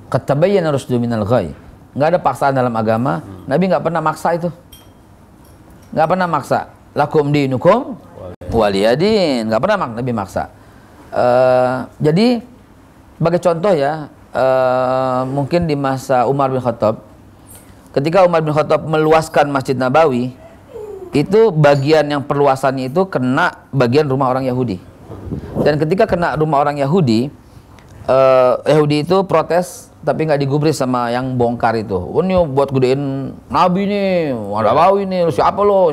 qad tabayyana rusdu minal ghayy. Nggak ada paksaan dalam agama. Nabi nggak pernah maksa itu. Nggak pernah maksa. lakum dinukum waliyadin. Nggak pernah Nabi maksa. Jadi sebagai contoh ya, mungkin di masa Umar bin Khattab, ketika Umar bin Khattab meluaskan Masjid Nabawi, itu bagian yang perluasannya itu kena bagian rumah orang Yahudi. Dan ketika kena rumah orang Yahudi, Yahudi itu protes, tapi nggak digubris sama yang bongkar itu. Oh, ini buat gedein Nabi nih, Nabawi nih, siapa lo?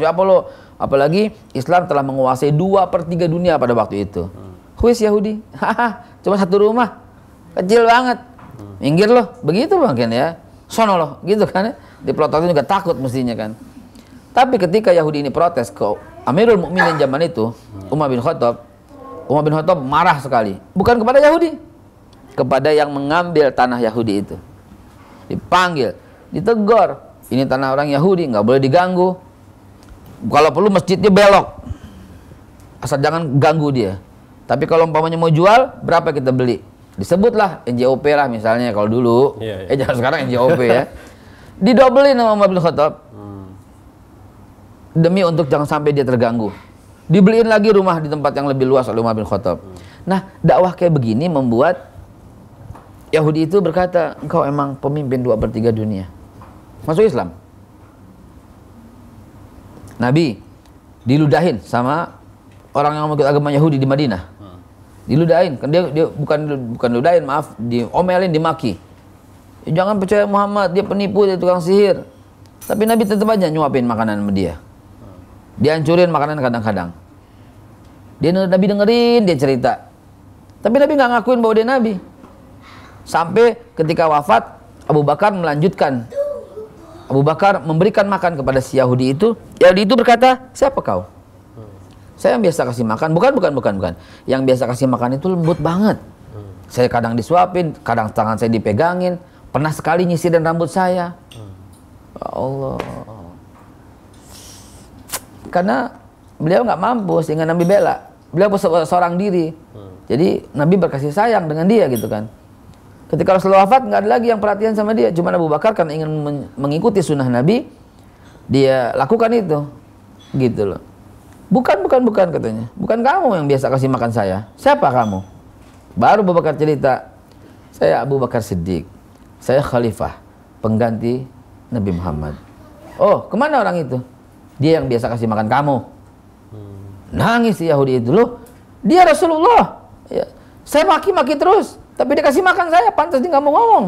Apalagi Islam telah menguasai 2/3 dunia pada waktu itu. Huis Yahudi, cuma satu rumah, kecil banget, minggir loh, begitu mungkin ya, sono loh, gitu kan? Diplototin juga takut mestinya kan. Tapi ketika Yahudi ini protes ke Amirul Mukminin zaman itu, Umar bin Khattab marah sekali. Bukan kepada Yahudi, kepada yang mengambil tanah Yahudi itu. Dipanggil, ditegur. Ini tanah orang Yahudi, nggak boleh diganggu. Kalau perlu masjidnya belok, asal jangan ganggu dia. Tapi kalau umpamanya mau jual, berapa kita beli? Disebutlah NJOP lah misalnya kalau dulu. Jangan sekarang NJOP ya. Didobelin sama Umar bin Khattab. Demi untuk jangan sampai dia terganggu. Dibeliin lagi rumah di tempat yang lebih luas oleh Umar bin Khattab. Nah, dakwah kayak begini membuat Yahudi itu berkata, engkau emang pemimpin 2/3 dunia. Masuk Islam. Nabi diludahin sama orang yang mengikut agama Yahudi di Madinah. Diludahin, kan dia bukan ludahin, maaf, diomelin, dimaki. Jangan percaya Muhammad, dia penipu, dia tukang sihir. Tapi Nabi tetap aja nyuapin makanan sama dia. Dihancurin makanan kadang-kadang. Nabi dengerin dia cerita. Tapi Nabi nggak ngakuin bahwa dia Nabi. Sampai ketika wafat, Abu Bakar melanjutkan. Abu Bakar memberikan makan kepada si Yahudi itu. Yahudi itu berkata, siapa kau? Saya yang biasa kasih makan. Bukan. Yang biasa kasih makan itu lembut banget. Saya kadang disuapin, kadang tangan saya dipegangin. Pernah sekali nyisirin rambut saya. Ya Allah. Karena beliau nggak mampu sehingga Nabi bela. Beliau seorang diri. Jadi Nabi berkasih sayang dengan dia gitu kan. Ketika Rasulullah wafat nggak ada lagi yang perhatian sama dia. Cuma Abu Bakar karena ingin mengikuti sunnah Nabi, dia lakukan itu. Gitu loh. Bukan katanya. Bukan kamu yang biasa kasih makan saya. Siapa kamu? Baru Abu Bakar cerita. Saya Abu Bakar Siddiq. Saya khalifah, pengganti Nabi Muhammad. Oh, kemana orang itu? Dia yang biasa kasih makan kamu. Nangis si Yahudi itu. Loh, dia Rasulullah. Ya. Saya maki-maki terus, tapi dia kasih makan saya, pantas dia nggak mau ngomong.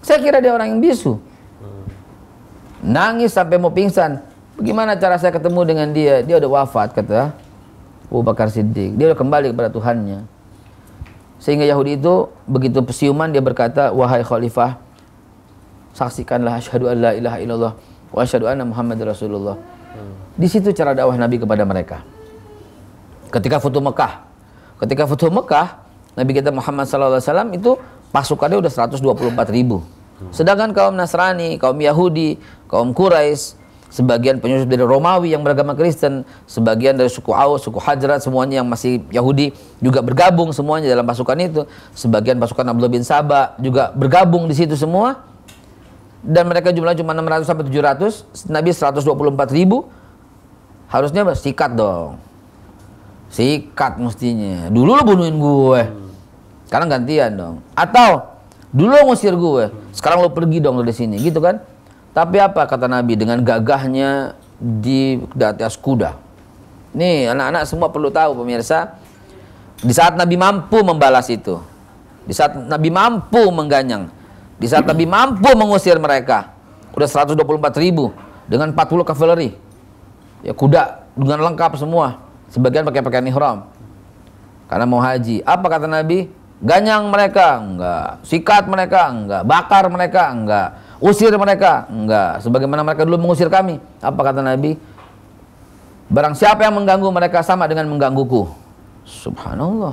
Saya kira dia orang yang bisu. Nangis sampai mau pingsan. Bagaimana cara saya ketemu dengan dia? Dia udah wafat, kata Abu Bakar Siddiq. Dia udah kembali kepada Tuhannya. Sehingga Yahudi itu begitu pesiuman dia berkata, wahai khalifah, saksikanlah asyhadu an la ilaha illallah wa asyhadu anna Muhammadar Rasulullah. Di situ cara dakwah Nabi kepada mereka. Ketika Futuh Mekah, Nabi kita Muhammad SAW itu pasukannya udah 124.000. Sedangkan kaum Nasrani, kaum Yahudi, kaum Quraisy, sebagian penyusup dari Romawi yang beragama Kristen, sebagian dari suku Aus, suku Hajrat, semuanya yang masih Yahudi juga bergabung semuanya dalam pasukan itu. Sebagian pasukan Abdullah bin Sabah juga bergabung di situ semua. Dan mereka jumlahnya cuma 600 sampai 700, Nabi 124.000. Harusnya sikat dong. Sikat mestinya. Dulu lo bunuhin gue. Sekarang gantian dong. Atau dulu lo ngusir gue, sekarang lo pergi dong dari sini, gitu kan? Tapi apa kata Nabi dengan gagahnya di atas kuda. Nih anak-anak semua perlu tahu pemirsa. Di saat Nabi mampu membalas itu, di saat Nabi mampu mengganyang, di saat Nabi mampu mengusir mereka, udah 124.000 dengan 40 kavaleri, ya kuda dengan lengkap semua, sebagian pakai pakaian ihram karena mau haji. Apa kata Nabi? Ganyang mereka? Enggak. Sikat mereka? Enggak. Bakar mereka? Enggak. Usir mereka? Enggak. Sebagaimana mereka dulu mengusir kami. Apa kata Nabi? Barang siapa yang mengganggu mereka sama dengan menggangguku. Subhanallah.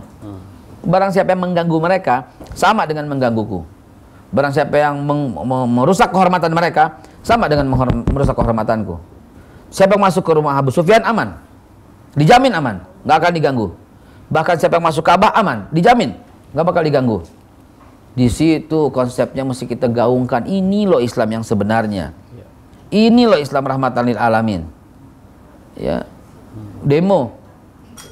Barang siapa yang mengganggu mereka sama dengan menggangguku. Barang siapa yang merusak kehormatan mereka sama dengan merusak kehormatanku. Siapa yang masuk ke rumah Abu Sufyan aman, dijamin aman, nggak akan diganggu. Bahkan siapa yang masuk Ka'bah aman, dijamin nggak bakal diganggu. Di situ konsepnya mesti kita gaungkan. Ini loh Islam yang sebenarnya. Ini loh Islam rahmatan lil alamin. Ya, demo.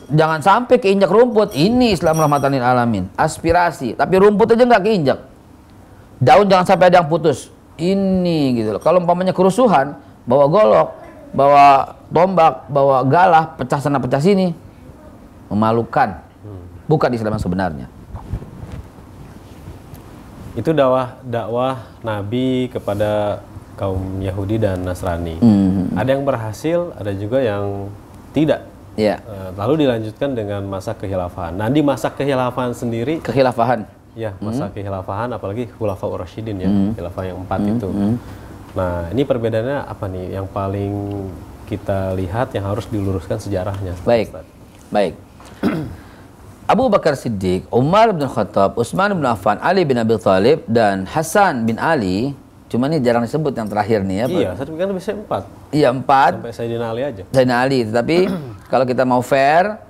Jangan sampai keinjak rumput. Ini Islam rahmatan lil alamin. Aspirasi, tapi rumput aja nggak keinjak. Daun jangan sampai ada yang putus. Ini gitu loh. Kalau umpamanya kerusuhan, bawa golok, bawa tombak, bawa galah, pecah sana pecah sini, memalukan. Bukan Islam yang sebenarnya. Itu dakwah Nabi kepada kaum Yahudi dan Nasrani. Ada yang berhasil, ada juga yang tidak. Ya. Lalu dilanjutkan dengan masa kekhilafahan. Nah, di masa kekhilafahan sendiri, Kekhilafahan. ya masa kekhilafahan, apalagi Khulafaur Rasyidin ya, khilafah yang 4 itu. Nah, ini perbedaannya apa nih? Yang paling kita lihat yang harus diluruskan sejarahnya. Baik, baik. Abu Bakar Siddiq, Umar bin Khattab, Utsman bin Affan, Ali bin Abi Thalib, dan Hasan bin Ali. Cuma ini jarang disebut yang terakhir nih ya. Iya, tapi kan bisa 4. Iya, 4. Sampai Sayyidina Ali aja. Sayyidina Ali, tetapi kalau kita mau fair,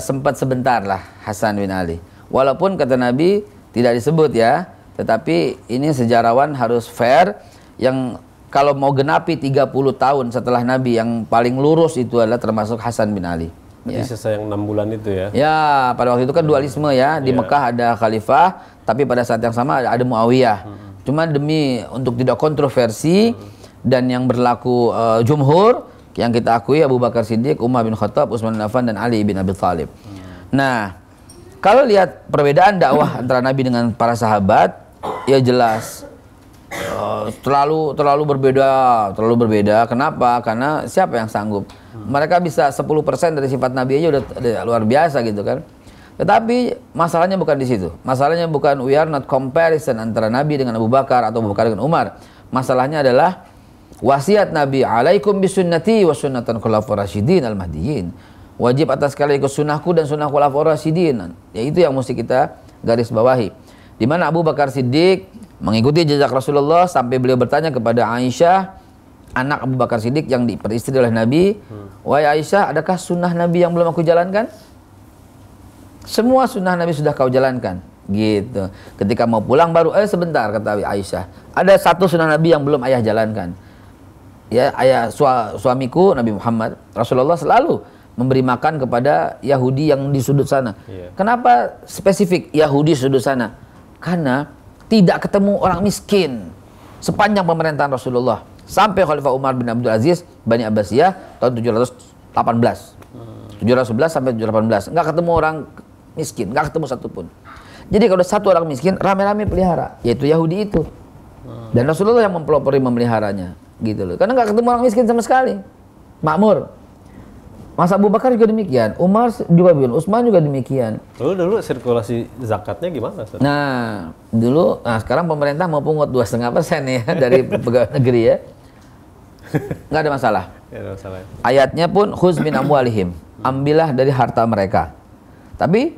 sempat sebentar lah Hasan bin Ali. Walaupun kata Nabi tidak disebut ya, tetapi ini sejarawan harus fair, yang kalau mau genapi 30 tahun setelah Nabi, yang paling lurus itu adalah termasuk Hasan bin Ali. Jadi sisa yang 6 bulan itu ya. Ya, pada waktu itu kan dualisme ya, di Mekah ada khalifah, tapi pada saat yang sama ada Muawiyah. Cuma demi untuk tidak kontroversi dan yang berlaku jumhur, yang kita akui Abu Bakar Siddiq, Umar bin Khattab, Utsman bin Affan, dan Ali bin Abi Thalib. Nah, kalau lihat perbedaan dakwah antara Nabi dengan para sahabat, ya jelas terlalu berbeda. Kenapa? Karena siapa yang sanggup? Mereka bisa 10% dari sifat Nabi aja udah luar biasa gitu kan. Tetapi masalahnya bukan di situ. Masalahnya bukan we are not comparison antara Nabi dengan Abu Bakar atau Abu Bakar dengan Umar. Masalahnya adalah wasiat Nabi, alaikum bisunnati wa sunnatan khulafaur rasyidin al-mahdiyyin. Wajib atas kalian ikut sunnahku dan sunnah khulafaur rasyidin. Ya, itu yang mesti kita garis bawahi. Di mana Abu Bakar Siddiq mengikuti jejak Rasulullah sampai beliau bertanya kepada Aisyah, anak Abu Bakar Siddiq yang diperistri oleh Nabi, wahai Aisyah, adakah sunnah Nabi yang belum aku jalankan? Semua sunnah Nabi sudah kau jalankan, gitu. Ketika mau pulang baru, sebentar, kata Aisyah, ada satu sunnah Nabi yang belum ayah jalankan. Ya, ayah suamiku Nabi Muhammad, Rasulullah selalu memberi makan kepada Yahudi yang di sudut sana. Kenapa spesifik Yahudi sudut sana? Karena tidak ketemu orang miskin sepanjang pemerintahan Rasulullah sampai Khalifah Umar bin Abdul Aziz Bani Abbasiyah tahun 718. 711 sampai 718. Nggak ketemu orang miskin, nggak ketemu satupun. Jadi kalau satu orang miskin, rame-rame pelihara, yaitu Yahudi itu. Dan Rasulullah yang mempelopori memeliharanya, gitu loh. Karena nggak ketemu orang miskin sama sekali, makmur. Masa Abu Bakar juga demikian, Umar juga demikian, Utsman juga demikian. Dulu sirkulasi zakatnya gimana? Nah, sekarang pemerintah mau pungut 2,5% ya dari pegawai negeri ya. Nggak ada masalah. Ayatnya pun khuz min amwalihim, ambillah dari harta mereka. Tapi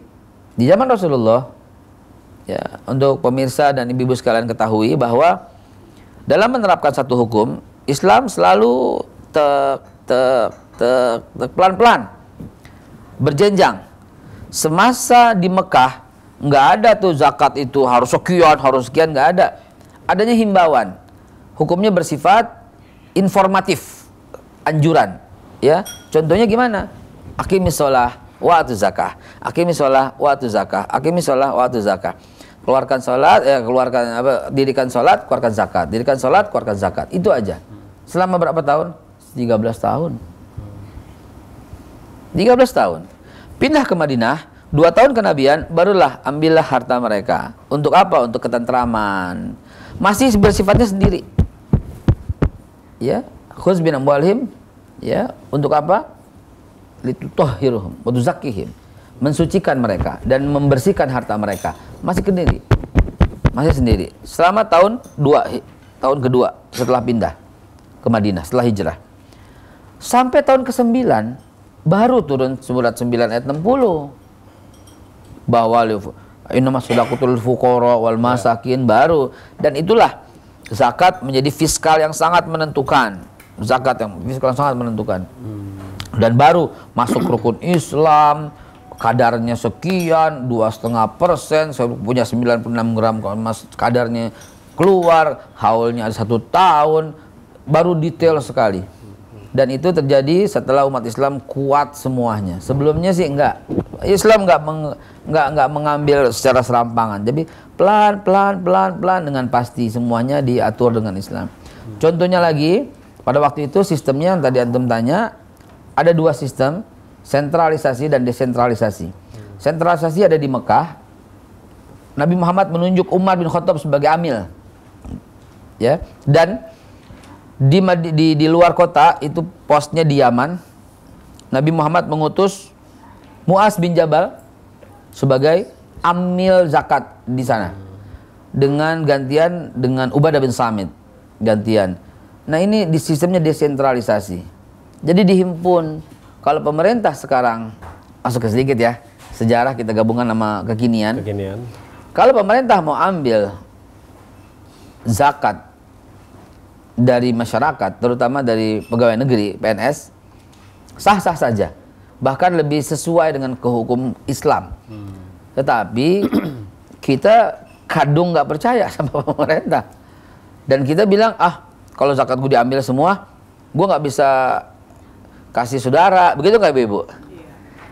di zaman Rasulullah, ya, untuk pemirsa dan ibu-ibu sekalian ketahui bahwa dalam menerapkan satu hukum, Islam selalu pelan-pelan, berjenjang. Semasa di Mekah nggak ada tuh zakat itu harus sekian, nggak ada. Adanya himbauan. Hukumnya bersifat informatif, anjuran. Ya, contohnya gimana? Aqimis shalah wa atuz zakah. Aqimis shalah wa atuz zakah. Aqimis shalah wa atuz zakah. Keluarkan salat, dirikan salat, keluarkan zakat. Dirikan salat, keluarkan zakat. Itu aja. Selama berapa tahun? 13 tahun. 13 tahun. Pindah ke Madinah, 2 tahun kenabian, barulah ambillah harta mereka. Untuk apa? Untuk ketentraman. Masih bersifatnya sendiri. Ya, khuz bin amwalihim, ya, untuk apa? Litutahhiruhum wa tuzakkihim. Mensucikan mereka dan membersihkan harta mereka. Masih sendiri. Masih sendiri. Selama tahun kedua setelah pindah ke Madinah, setelah hijrah. Sampai tahun ke-9 baru turun surat 9 ayat 60. Bahwa innamas shadaqatul fuqara wal masakin, baru. Dan itulah zakat menjadi fiskal yang sangat menentukan. Zakat yang fiskal yang sangat menentukan. Dan baru masuk rukun Islam, kadarnya sekian, 2,5%, saya punya 96 gram kadarnya keluar, haulnya ada 1 tahun, baru detail sekali. Dan itu terjadi setelah umat Islam kuat semuanya. Sebelumnya sih enggak. Islam enggak mengambil secara serampangan. Jadi pelan dengan pasti semuanya diatur dengan Islam. Contohnya lagi, pada waktu itu sistemnya yang tadi antum tanya, ada dua sistem, sentralisasi dan desentralisasi. Sentralisasi ada di Mekah. Nabi Muhammad menunjuk Umar bin Khattab sebagai amil. Ya, dan di luar kota itu posnya di Yaman. Nabi Muhammad mengutus Mu'az bin Jabal sebagai amil zakat di sana, dengan gantian dengan Ubadah bin Samit gantian. Nah, ini di sistemnya desentralisasi. Jadi dihimpun. Kalau pemerintah sekarang, masuk ke sedikit ya, sejarah kita gabungan sama kekinian. Kalau pemerintah mau ambil zakat dari masyarakat, terutama dari pegawai negeri, PNS, sah-sah saja. Bahkan lebih sesuai dengan kehukum Islam. Tetapi kita kadung nggak percaya sama pemerintah. Dan kita bilang, kalau zakat gue diambil semua, gue nggak bisa kasih saudara, begitu nggak ibu?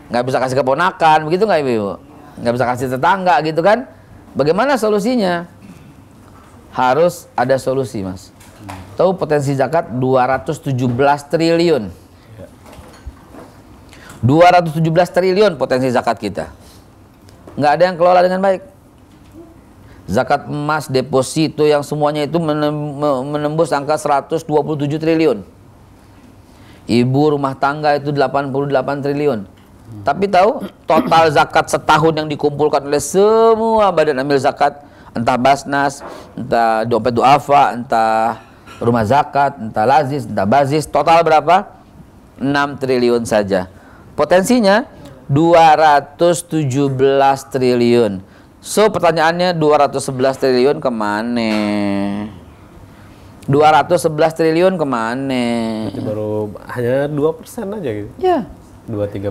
Nggak bisa kasih keponakan, begitu nggak ibu? Nggak bisa kasih tetangga, gitu kan? Bagaimana solusinya? Harus ada solusi, Mas. Tahu potensi zakat 217 triliun. 217 triliun potensi zakat kita. Nggak ada yang kelola dengan baik. Zakat emas, deposito yang semuanya itu menembus angka 127 triliun. Ibu rumah tangga itu 88 triliun. Tapi tahu total zakat setahun yang dikumpulkan oleh semua badan amil zakat, entah Basnas, entah dompet duafa, entah rumah zakat, entah lazis, entah bazis, total berapa? 6 triliun saja. Potensinya 217 triliun. So pertanyaannya 211 triliun kemana? 211 triliun kemana? Itu baru hanya 2% aja gitu. Ya. 2-3%.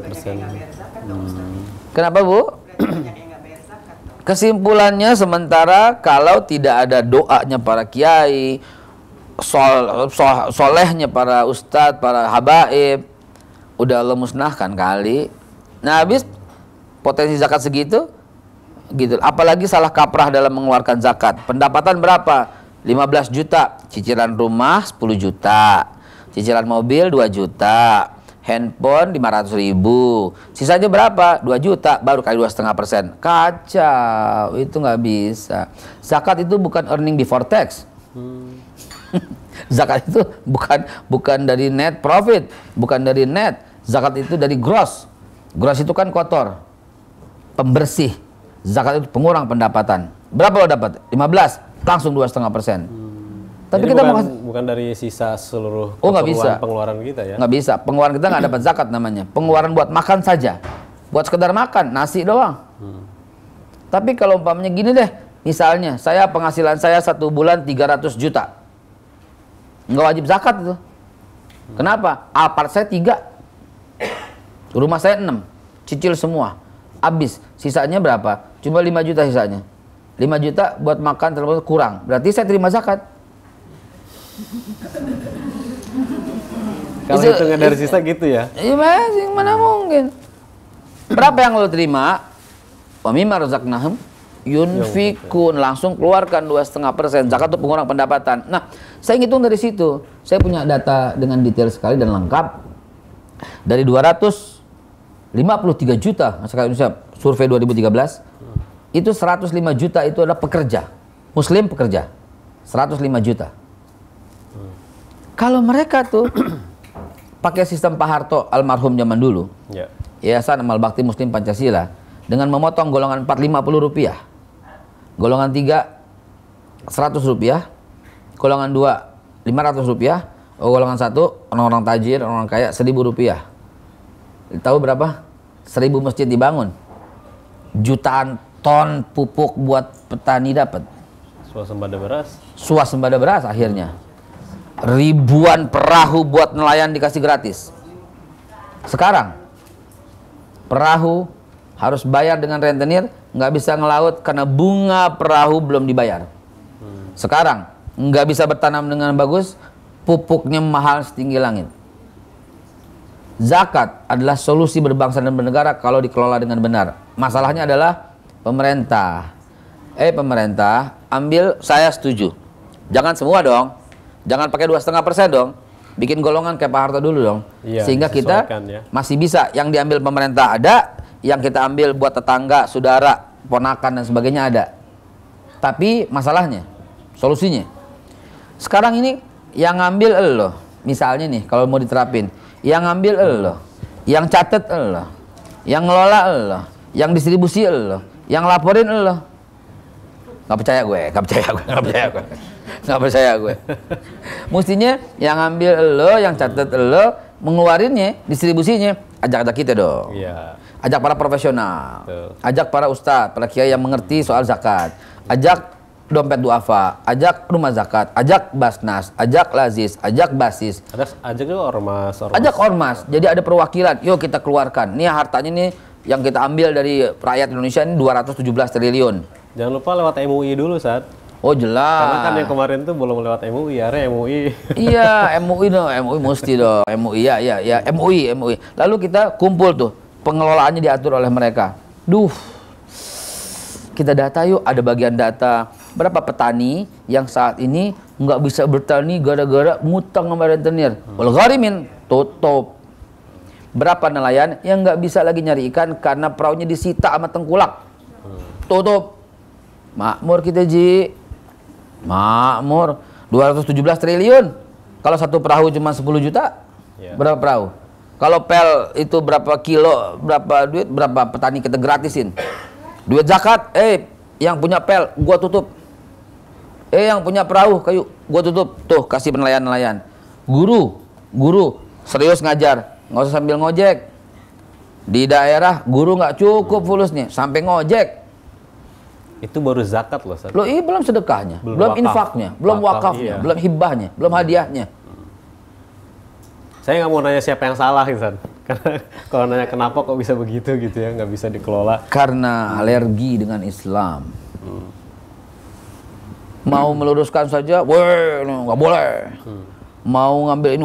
Kenapa, Bu? Kesimpulannya sementara kalau tidak ada doanya para kiai, solehnya para ustadz, para habaib, udah Allah musnahkan kali. Nah, habis potensi zakat segitu, gitu. Apalagi salah kaprah dalam mengeluarkan zakat. Pendapatan berapa? 15 juta. Cicilan rumah 10 juta. Cicilan mobil 2 juta. Handphone 500.000. Sisanya berapa? 2 juta. Baru kali 2,5%. Kacau. Itu nggak bisa. Zakat itu bukan earning before tax. Zakat itu bukan dari net profit, bukan dari net. Zakat itu dari gross. Gross itu kan kotor, pembersih. Zakat itu pengurang pendapatan. Berapa lo dapat? 15, langsung 2,5%. Tapi jadi kita bukan dari sisa seluruh nggak bisa. Pengeluaran kita ya? Nggak bisa. Pengeluaran kita nggak dapat zakat namanya. Pengeluaran buat makan saja, buat sekedar makan nasi doang. Tapi kalau umpamanya gini deh, misalnya saya penghasilan saya 1 bulan 300 juta. Nggak wajib zakat itu. Kenapa? Apart saya 3, rumah saya 6, cicil semua, habis. Sisanya berapa? Cuma 5 juta sisanya. 5 juta buat makan terlalu kurang. Berarti saya terima zakat. Kalau hitungan dari sisa gitu ya? Iya, mana mungkin. Berapa yang lo terima? Wa mimma razaqnahum yunfikun, langsung keluarkan 2,5%. Zakat itu pengurang pendapatan. Nah, saya ngitung dari situ. Saya punya data dengan detail sekali dan lengkap. Dari 253 juta masyarakat Indonesia survei 2013, itu 105 juta itu adalah pekerja, Muslim pekerja. 105 juta. Kalau mereka tuh pakai sistem Pak Harto almarhum zaman dulu, Yayasan Amal Bakti Muslim Pancasila, dengan memotong golongan 4 50 rupiah, golongan 3 100 rupiah, golongan 2 500 rupiah, golongan 1 orang-orang tajir, orang kaya 1.000 rupiah. Tahu berapa? 1.000 masjid dibangun, jutaan ton pupuk buat petani dapat, swasembada beras akhirnya, ribuan perahu buat nelayan dikasih gratis. Sekarang perahu harus bayar dengan rentenir, nggak bisa ngelaut karena bunga perahu belum dibayar. Sekarang nggak bisa bertanam dengan bagus, pupuknya mahal setinggi langit. Zakat adalah solusi berbangsa dan bernegara kalau dikelola dengan benar. Masalahnya adalah pemerintah. Pemerintah, ambil, saya setuju. Jangan semua dong. Jangan pakai 2,5% dong. Bikin golongan kayak Pak Harto dulu dong. Iya, sehingga kita ya. masih bisa. Yang diambil pemerintah ada, yang kita ambil buat tetangga, saudara, ponakan dan sebagainya ada. Tapi masalahnya, solusinya, sekarang ini yang ngambil elo. Misalnya nih, kalau mau diterapin, yang ngambil elo, yang catet elo, yang ngelola elo, yang distribusi elo, yang laporin elo. Nggak percaya gue. Nggak percaya gue. Mestinya yang ngambil elo, yang catet elo, mengeluarinnya, distribusinya, ajak-ajak kita dong. Iya. Ajak para profesional, Betul. ajak para ustadz, para kiai yang mengerti soal zakat, ajak dompet duafa, ajak rumah zakat, ajak basnas, ajak lazis, ajak basis, Ajak juga ormas. ajak ormas. Jadi ada perwakilan. Yuk kita keluarkan. Nih hartanya nih yang kita ambil dari rakyat Indonesia ini 217 triliun. Jangan lupa lewat MUI dulu, Sat. Oh jelas. Karena kan yang kemarin tuh belum lewat MUI, akhirnya MUI. Iya, MUI dong, MUI mesti dong, MUI ya, MUI. Lalu kita kumpul tuh, pengelolaannya diatur oleh mereka. Kita data yuk, ada bagian data. Berapa petani yang saat ini nggak bisa bertani gara-gara ngutang sama rentenir. Wal gharimin, tutup. Berapa nelayan yang nggak bisa lagi nyari ikan karena perahunya disita sama tengkulak. Tutup. Makmur kita, Ji. Makmur 217 triliun. Kalau satu perahu cuma 10 juta, berapa perahu? Kalau pel itu berapa kilo, berapa duit, berapa petani kita gratisin. Duit zakat, yang punya pel gua tutup. Yang punya perahu kayu gua tutup. Tuh kasih nelayan-nelayan. Guru serius ngajar, nggak usah sambil ngojek. Di daerah guru nggak cukup fulusnya, sampai ngojek. Itu baru zakat loh, Sat. Loh, belum sedekahnya, belum infaknya, belum wakafnya, belum hibahnya, belum hadiahnya. Saya nggak mau nanya siapa yang salah, San. Karena kalau nanya kenapa kok bisa begitu gitu ya, nggak bisa dikelola. Karena alergi dengan Islam. Mau meluruskan saja, weh, nggak boleh. Mau ngambil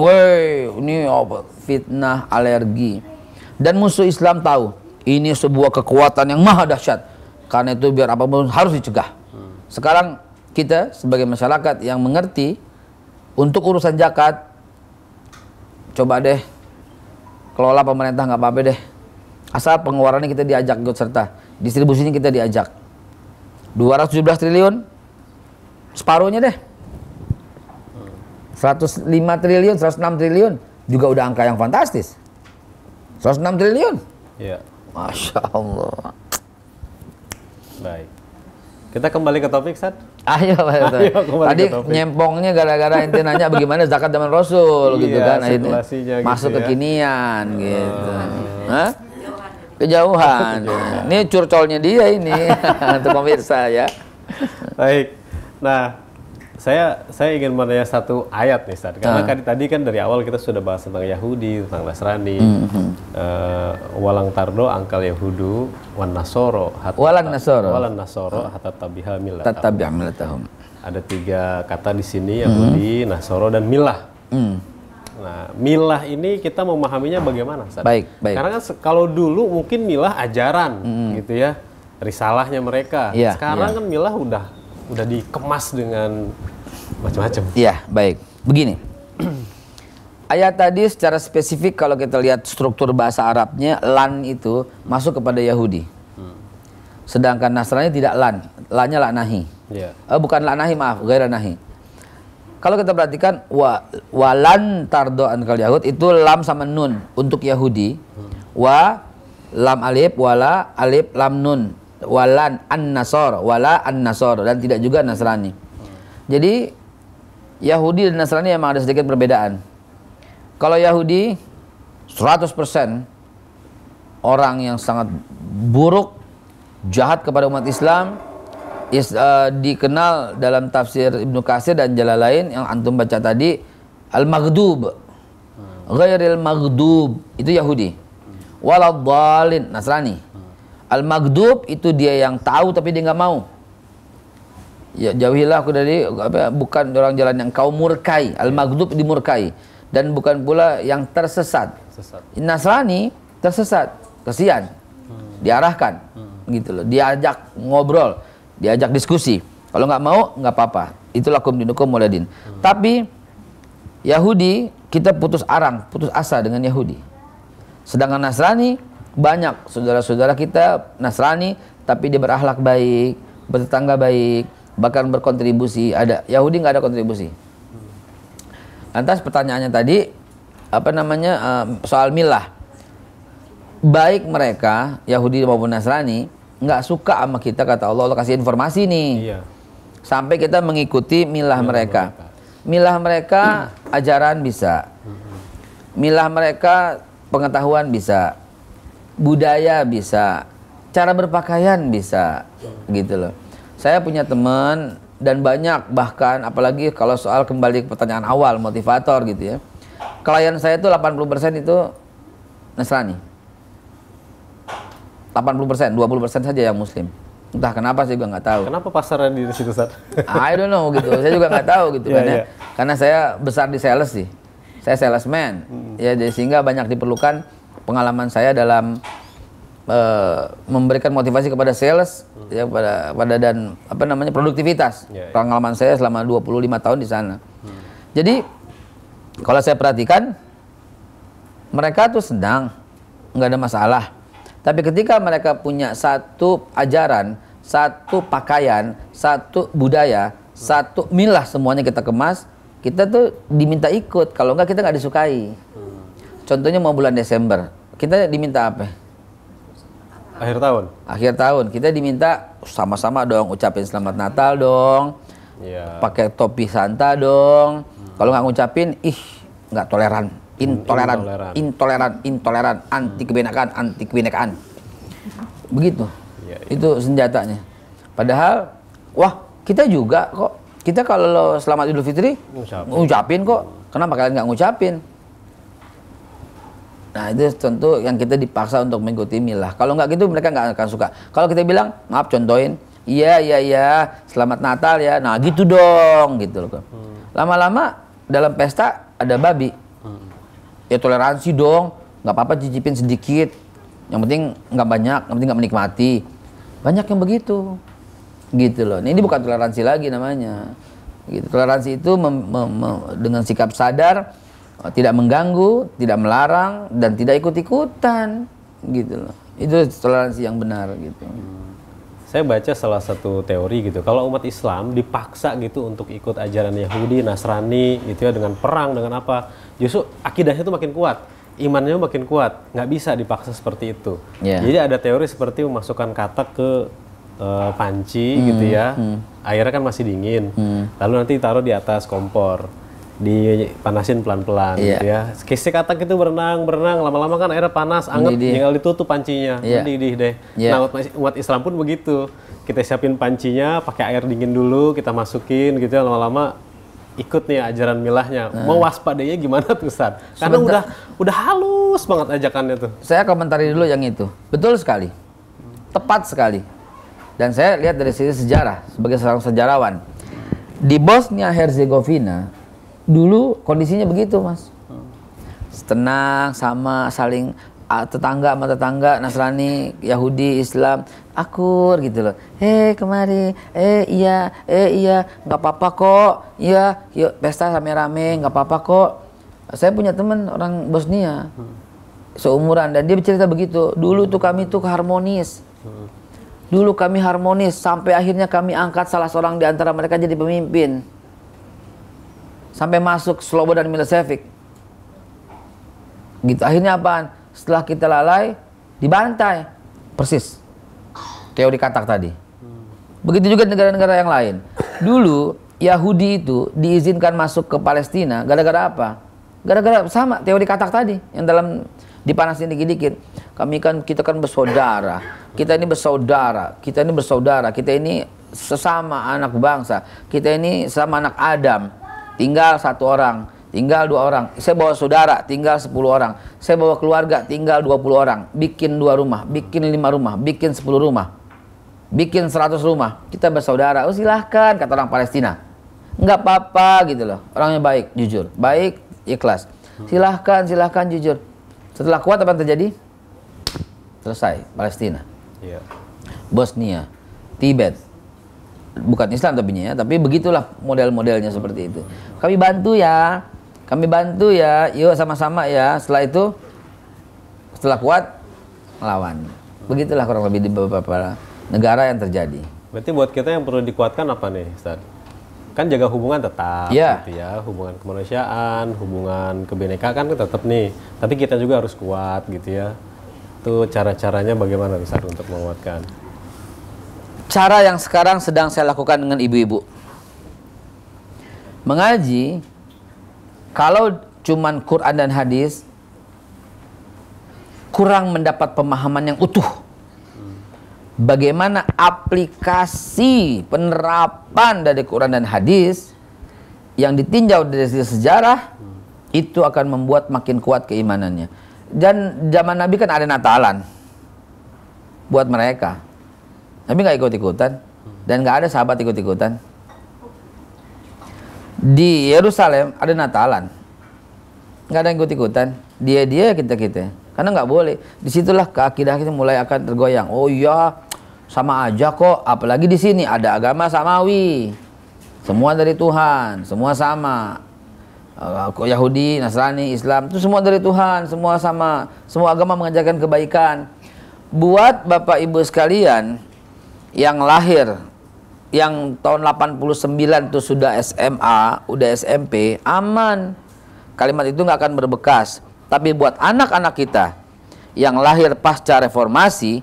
ini apa? Fitnah, alergi. Dan musuh Islam tahu, ini sebuah kekuatan yang maha dahsyat. Karena itu biar apapun harus dicegah. Sekarang kita sebagai masyarakat yang mengerti, untuk urusan zakat, coba deh kelola pemerintah nggak apa-apa deh. Asal pengeluarannya kita diajak ikut serta, distribusinya kita diajak. 217 triliun, separuhnya deh. 105 triliun, 106 triliun, juga udah angka yang fantastis. 106 triliun. Iya. Masya Allah. Baik. Kita kembali ke topik, Sat. Ayo tadi nyempongnya gara-gara ente nanya bagaimana zakat zaman Rasul gitu kan, akhirnya masuk kekinian gitu. Hah? Kejauhan. Ini curcolnya dia ini untuk pemirsa ya. Baik. Nah, saya ingin menanya satu ayat nih, Sat. Karena tadi kan dari awal kita sudah bahas tentang Yahudi, tentang Nasrani. Walang tardo angkal Yahudu wan nasoro walan nasoro hatta tabiha millatahum. Ada 3 kata di sini, Yahudi, Nasoro, dan milah. Nah, milah ini kita memahaminya bagaimana, Sat? Baik. Karena kan kalau dulu mungkin milah ajaran gitu ya, risalahnya mereka. Sekarang kan milah udah dikemas dengan macam-macam. Iya, baik. Begini. Ayat tadi secara spesifik kalau kita lihat struktur bahasa Arabnya, lan itu masuk kepada Yahudi. Sedangkan Nasrani tidak lan. Lannya laknahi. Bukan laknahi, maaf, gairah nahi. Kalau kita perhatikan walan tardo ankal Yahud, itu lam sama nun untuk Yahudi. Wa lam alif, wala alif lam nun. Walan an-nasor, wala an-nasor, dan tidak juga Nasrani. Jadi Yahudi dan Nasrani memang ada sedikit perbedaan. Kalau Yahudi 100% orang yang sangat buruk, jahat kepada umat Islam, dikenal dalam tafsir Ibnu Katsir dan Jalalain yang antum baca tadi, al-maghdub, ghairil maghdub, itu Yahudi. Waladhdallin, Nasrani. Al-maghdub itu dia yang tahu tapi dia nggak mau. Ya, jauhilah aku dari bukan orang jalan yang kau murkai. Al-maghdub dimurkai. dan bukan pula yang tersesat. Nasrani tersesat, kesian, diarahkan, gitu loh, diajak ngobrol, diajak diskusi. Kalau nggak mau, nggak apa-apa. Itulah lakum dinukum waliyadin. Tapi Yahudi kita putus arang, putus asa dengan Yahudi. Sedangkan Nasrani banyak saudara-saudara kita Nasrani, tapi dia berakhlak baik, bertetangga baik, bahkan berkontribusi. Ada Yahudi nggak ada kontribusi. Lantas pertanyaannya tadi apa namanya soal milah. Baik mereka Yahudi maupun Nasrani nggak suka sama kita, kata Allah. Allah kasih informasi nih. Iya. Sampai kita mengikuti milah mereka. Milah mereka ajaran bisa. Milah mereka pengetahuan bisa. Budaya bisa. Cara berpakaian bisa. Gitu loh. Saya punya teman dan banyak, bahkan apalagi kalau soal kembali ke pertanyaan awal motivator gitu ya. Klien saya itu 80% itu Nasrani. 80%, 20% saja yang Muslim. Entah kenapa saya juga nggak tahu. Kenapa pasarnya di situ, Ustaz? I don't know gitu. Saya juga nggak tahu gitu kan ya. Karena saya besar di sales sih. Saya salesman. Ya, sehingga banyak diperlukan pengalaman saya dalam memberikan motivasi kepada sales ya, pada dan apa namanya produktivitas. Pengalaman saya selama 25 tahun di sana. Jadi kalau saya perhatikan mereka tuh senang, nggak ada masalah. Tapi ketika mereka punya satu ajaran, satu pakaian, satu budaya, satu milah, semuanya kita kemas, kita tuh diminta ikut. Kalau enggak kita nggak disukai. Contohnya mau bulan Desember, kita diminta apa? Akhir tahun. Akhir tahun kita diminta sama-sama dong ucapin selamat Natal dong, pakai topi Santa dong. Kalau nggak ngucapin, nggak toleran. Intoleran, anti kebinekaan. Begitu. Itu senjatanya. Padahal, wah kita juga kok. Kita kalau selamat Idul Fitri ngucapin kok. Kenapa kalian nggak ngucapin? Nah itu tentu yang kita dipaksa untuk mengikuti milah. Kalau nggak gitu mereka nggak akan suka. Kalau kita bilang, maaf contohin, iya, selamat Natal ya. Nah gitu dong, gitu loh. Lama-lama dalam pesta ada babi. Ya toleransi dong, nggak apa-apa cicipin sedikit, yang penting nggak banyak, yang penting nggak menikmati. Banyak yang begitu, gitu loh. Ini bukan toleransi lagi namanya. Gitu. Toleransi itu dengan sikap sadar, tidak mengganggu, tidak melarang, dan tidak ikut-ikutan, gitu loh. Itu toleransi yang benar, gitu. Saya baca salah satu teori gitu, kalau umat Islam dipaksa gitu untuk ikut ajaran Yahudi, Nasrani gitu ya, dengan perang, dengan apa, justru akidahnya itu makin kuat, imannya makin kuat, nggak bisa dipaksa seperti itu. Jadi ada teori seperti memasukkan katak ke panci gitu ya, airnya kan masih dingin, lalu nanti taruh di atas kompor, dipanasin pelan-pelan gitu ya. Si katak itu berenang, lama-lama kan airnya panas, anget, tinggal ditutup pancinya, mendidih deh. Nah umat Islam pun begitu, kita siapin pancinya, pakai air dingin dulu, kita masukin gitu ya, lama-lama ikut nih ajaran milahnya. Mau waspadanya gimana tuh Ustaz? Karena udah halus banget ajakannya tuh. Saya komentari dulu yang itu, betul sekali, tepat sekali. Dan saya lihat dari sisi sejarah, sebagai seorang sejarawan, di Bosnia Herzegovina dulu kondisinya begitu, Mas. Tenang, sama, saling tetangga sama tetangga, Nasrani, Yahudi, Islam, akur gitu loh. Kemari, iya, nggak apa-apa kok. Iya, yuk pesta rame-rame, nggak apa-apa kok. Saya punya teman orang Bosnia, seumuran, dan dia bercerita begitu. Dulu tuh kami tuh harmonis. Dulu kami harmonis, sampai akhirnya kami angkat salah seorang di antara mereka jadi pemimpin. Sampai masuk Slobodan Milosevic. Gitu. Akhirnya apaan? Setelah kita lalai, dibantai. Persis. Teori katak tadi. Begitu juga negara-negara yang lain. Dulu, Yahudi itu diizinkan masuk ke Palestina gara-gara apa? Gara-gara sama teori katak tadi. Yang dalam dipanasin dikit-dikit. Kita kan bersaudara. Kita ini bersaudara. Kita ini sesama anak bangsa. Kita ini sama anak Adam. Tinggal 1 orang, tinggal 2 orang. Saya bawa saudara, tinggal 10 orang. Saya bawa keluarga, tinggal 20 orang. Bikin 2 rumah, bikin 5 rumah, bikin 10 rumah, bikin 100 rumah. Kita bersaudara. Oh silahkan, kata orang Palestina. Nggak apa-apa gitu loh. Orangnya baik, jujur, baik, ikhlas. Silahkan, silahkan jujur. Setelah kuat apa yang terjadi? Selesai, Palestina. Iya. Bosnia, Tibet. Bukan Islam tapi begitulah model-modelnya seperti itu. Kami bantu ya, yuk sama-sama ya. Setelah itu, setelah kuat, lawan. Begitulah kurang lebih di beberapa negara yang terjadi. Berarti buat kita yang perlu dikuatkan apa nih, Ustaz? Kan jaga hubungan tetap, gitu ya. Hubungan kemanusiaan, hubungan kebinekaan kan tetap nih. Tapi kita juga harus kuat, gitu ya. Itu cara-caranya bagaimana, Ustaz, untuk menguatkan? Cara yang sekarang sedang saya lakukan dengan ibu-ibu. Mengaji, kalau cuman Quran dan hadis, kurang mendapat pemahaman yang utuh. Bagaimana aplikasi penerapan dari Quran dan hadis yang ditinjau dari sejarah, itu akan membuat makin kuat keimanannya. Dan zaman Nabi kan ada Natalan buat mereka. Nabi nggak ikut-ikutan dan nggak ada sahabat ikut-ikutan. Di Yerusalem ada Natalan, nggak ada yang ikut-ikutan. Dia kita, karena nggak boleh. Disitulah keakidah kita mulai akan tergoyang. Oh iya, sama aja kok. Apalagi di sini ada agama samawi, semua dari Tuhan, semua sama. Yahudi, Nasrani, Islam itu semua dari Tuhan, semua sama. Semua agama mengajarkan kebaikan. Buat Bapak Ibu sekalian yang lahir yang tahun 89 itu sudah SMA, udah SMP, aman. Kalimat itu nggak akan berbekas. Tapi buat anak-anak kita yang lahir pasca reformasi,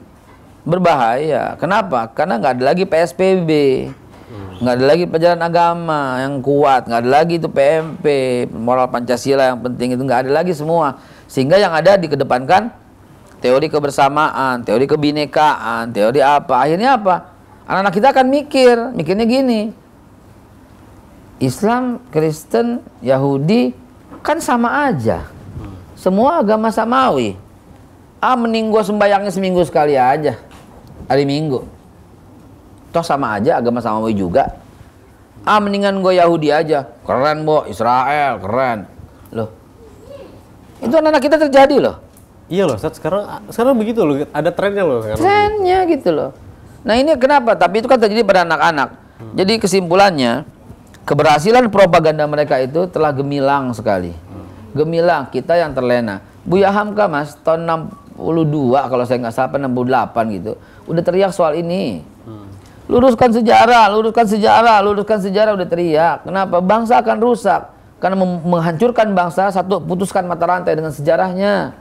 berbahaya. Kenapa? Karena nggak ada lagi PSBB, nggak ada lagi pelajaran agama yang kuat, nggak ada lagi itu PMP, moral Pancasila yang penting itu nggak ada lagi semua. Sehingga yang ada dikedepankan teori kebersamaan, teori kebinekaan, teori apa. Akhirnya apa? Anak-anak kita akan mikirnya gini. Islam, Kristen, Yahudi kan sama aja. Semua agama samawi. Mending gua sembayangnya seminggu sekali aja. Hari Minggu. Toh sama aja agama samawi juga. Mendingan gua Yahudi aja. Keren, Bo, Israel, keren. Loh. Itu anak-anak kita terjadi loh. Iya loh, Ustaz, sekarang begitu loh, ada trennya loh sekarang. Trennya gitu loh. Nah ini kenapa? Tapi itu kan terjadi pada anak-anak. Jadi kesimpulannya, keberhasilan propaganda mereka itu telah gemilang sekali. Gemilang, kita yang terlena. Buya Hamka Mas, tahun 62 kalau saya nggak salah, 68 gitu, udah teriak soal ini. Luruskan sejarah, luruskan sejarah, luruskan sejarah, udah teriak. Kenapa? Bangsa akan rusak. Karena menghancurkan bangsa, satu, putuskan mata rantai dengan sejarahnya.